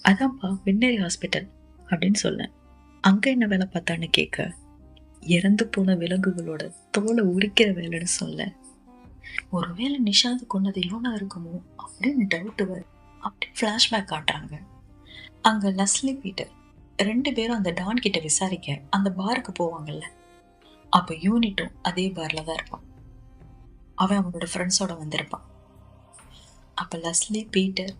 அதான்ப்பா வெட்னரி ஹாஸ்பிட்டல் அப்படின்னு சொல்ல. அங்கே என்ன வேலை பார்த்தான்னு கேட்க, இறந்து போன விலங்குகளோட தோலை உரிக்கிற வேலைன்னு சொல்ல. ஒருவேளை நிஷாந்த் கொண்டது இவனா இருக்குமோ அப்படின்னு டவுட் வரும். அப்படி ஃப்ளாஷ்பேக் காட்டுறாங்க. அங்க லெஸ்லி பீட்டர் 2 பேரும் அந்த டான் கிட்ட விசாரிக்க அந்த பாருக்கு போவாங்கல்ல. அப்ப யூனிட்டும் அதே பார்ல தான் இருப்பான். அவன் அவனோட ஃப்ரெண்ட்ஸோட வந்திருப்பான். அப்ப லெஸ்லி, பீட்டர்,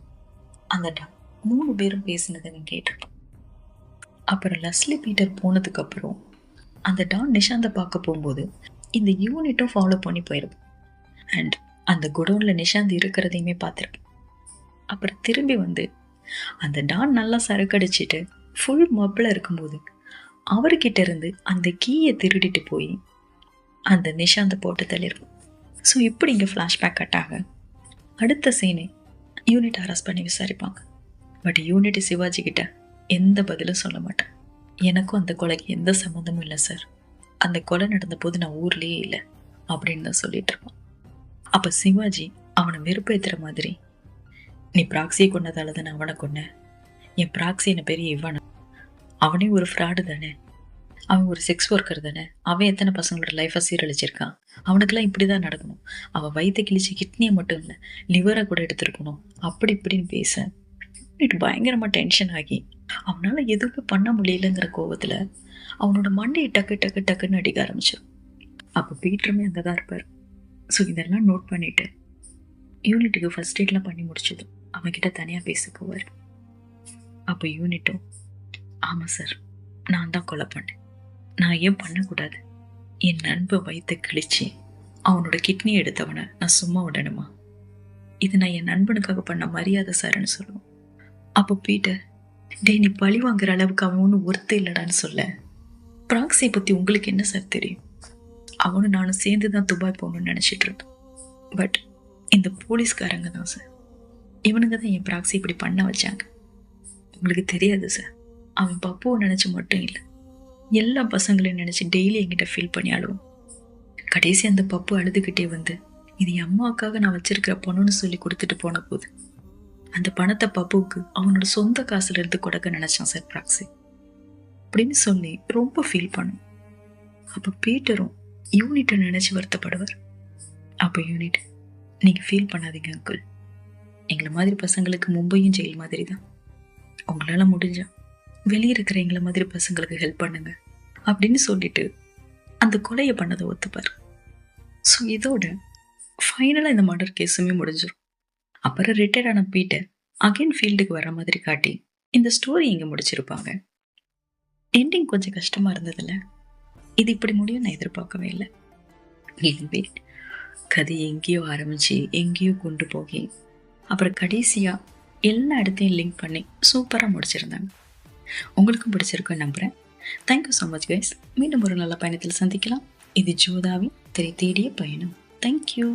அந்த டான் 3 பேரும் பேசினதை நீ கேட்டிருப்பான். அப்புறம் லெஸ்லி பீட்டர் போனதுக்கு அப்புறம் அந்த டான் நிஷாந்தை பார்க்க போகும்போது இந்த யூனிட்டும் ஃபாலோ பண்ணி போயிருக்கும். அண்ட் அந்த குடோன்ல நிஷாந்த் இருக்கிறதையுமே பார்த்துருப்பேன். அப்புறம் திரும்பி வந்து அந்த டான் நல்லா சரக்கடிச்சிட்டு ஃபுல் மப்பில் இருக்கும்போது அவர்கிட்ட இருந்து அந்த கீயை திருடிட்டு போய் அந்த நிஷாந்தை போட்டு தள்ளிருக்கும். ஸோ இப்படி இங்கே ஃப்ளாஷ்பேக் கட்டாக அடுத்த சீனே யூனிட் அரெஸ்ட் பண்ணி விசாரிப்பாங்க. பட் யூனிட் சிவாஜி கிட்ட எந்த பதிலும் சொல்ல மாட்டேன். எனக்கும் அந்த கொலைக்கு எந்த சம்மந்தமும் இல்லை சார், அந்த கொலை நடந்த போது நான் ஊர்லேயே இல்லை அப்படின்னு தான் சொல்லிட்டு இருப்பான். அப்போ சிவாஜி அவனை வெறுப்பேற்றுற மாதிரி, நீ ப்ராக்சியை கொண்டதால தானே அவனை கொன்ன, என் ப்ராக்சி என்ன பெரிய இவனை, அவனே ஒரு ஃப்ராடு தானே, அவன் ஒரு செக்ஸ் ஒர்க்கர் தானே, அவன் எத்தனை பசங்களோட லைஃபை சீரழிச்சிருக்கான், அவனுக்கெல்லாம் இப்படி தான் நடக்கணும், அவன் வயிற்றை கிழிச்சு கிட்னியை மட்டும் இல்லை லிவரை கூட எடுத்துருக்கணும் அப்படி இப்படின்னு பேச பயங்கரமாக டென்ஷன் ஆகி அவனால் எதுவுமே பண்ண முடியலங்கிற கோவத்தில் அவனோட மண்டையை டக்கு டக்கு டக்குன்னு அடிக்க ஆரம்பிச்சிடும். அப்போ பீட்டருமே அங்கே தான் இருப்பார். ஸோ இதெல்லாம் நோட் பண்ணிவிட்டு யூனிட்டுக்கு ஃபர்ஸ்ட் எய்ட்லாம் பண்ணி முடிச்சதும் அவன்கிட்ட தனியாக பேச போவார். அப்போ யூனிட்டும், ஆமாம் சார், நான் தான் கொலை பண்ணேன், நான் ஏன் பண்ணக்கூடாது, என் நண்பை வயிற்றை கிழிச்சு அவனோட கிட்னி எடுத்தவனை நான் சும்மா விடணுமா, இது நான் என் நண்பனுக்காக பண்ண மரியாதை சார்ன்னு சொல்லுவோம். அப்போ பீட்டர், டே நீ பழி வாங்குற அளவுக்கு அவன் ஒன்றும் ஒர்த்து இல்லடான்னு சொல்ல, ப்ராக்சியை பற்றி உங்களுக்கு என்ன சார் தெரியும், அவனும் நானும் சேர்ந்து தான் துபாய் போகணும்னு நினச்சிட்டு இருந்தோம், பட் இந்த போலீஸ்காரங்க தான் சார், இவனுங்க தான் என் ப்ராக்சி இப்படி பண்ண வச்சாங்க, உங்களுக்கு தெரியாது சார், அவன் பப்புவை நினச்சி மட்டும் இல்லை எல்லா பசங்களையும் நினச்சி டெய்லி என்கிட்ட ஃபீல் பண்ணி அழுவோம். கடைசி அந்த பப்பு அழுதுகிட்டே வந்து இது என் அம்மாவுக்காக நான் வச்சிருக்கிற பணம்னு சொல்லி கொடுத்துட்டு போன போது அந்த பணத்தை பப்புவுக்கு அவனோட சொந்த காசுல இருந்து கொடுக்க நினைச்சான் சார் ப்ராக்சி அப்படின்னு சொல்லி ரொம்ப ஃபீல் பண்ணும். அப்போ பீட்டரும் யூனிட்டை நினைச்சு வருத்தப்படுவார். அப்போ யூனிட், நீங்க ஃபீல் பண்ணாதீங்க அங்கிள், எங்களை மாதிரி பசங்களுக்கு மும்பையும் ஜெயில் மாதிரி தான், உங்களால முடிஞ்சா வெளியே இருக்கிற எங்களை மாதிரி பசங்களுக்கு ஹெல்ப் பண்ணுங்க அப்படின்னு சொல்லிட்டு அந்த கொலையை பண்ணதை ஒத்துப்பார். ஸோ இதோட ஃபைனலாக இந்த மர்டர் கேஸுமே முடிஞ்சிடும். அப்புறம் ரிட்டையர்ட் ஆன பீட்டர் அகைன் ஃபீல்டுக்கு வர மாதிரி காட்டி இந்த ஸ்டோரி இங்கே முடிச்சிருப்பாங்க. எண்டிங் கொஞ்சம் கஷ்டமாக இருந்ததில்ல, இது இப்படி முடியும் நான் எதிர்பார்க்கவே இல்லை. எனவே கதை எங்கேயோ ஆரம்பித்து எங்கேயோ கொண்டு போகி அப்புறம் கடைசியாக எல்லா இடத்தையும் லிங்க் பண்ணி சூப்பராக முடிச்சிருந்தாங்க. உங்களுக்கும் பிடிச்சிருக்குன்னு நம்புகிறேன். Thank you so much guys. மீண்டும் ஒரு நல்ல பயணத்தில் சந்திக்கலாம். இது ஜோதாவின் திரை தேடிய பயணம். தேங்க்யூ.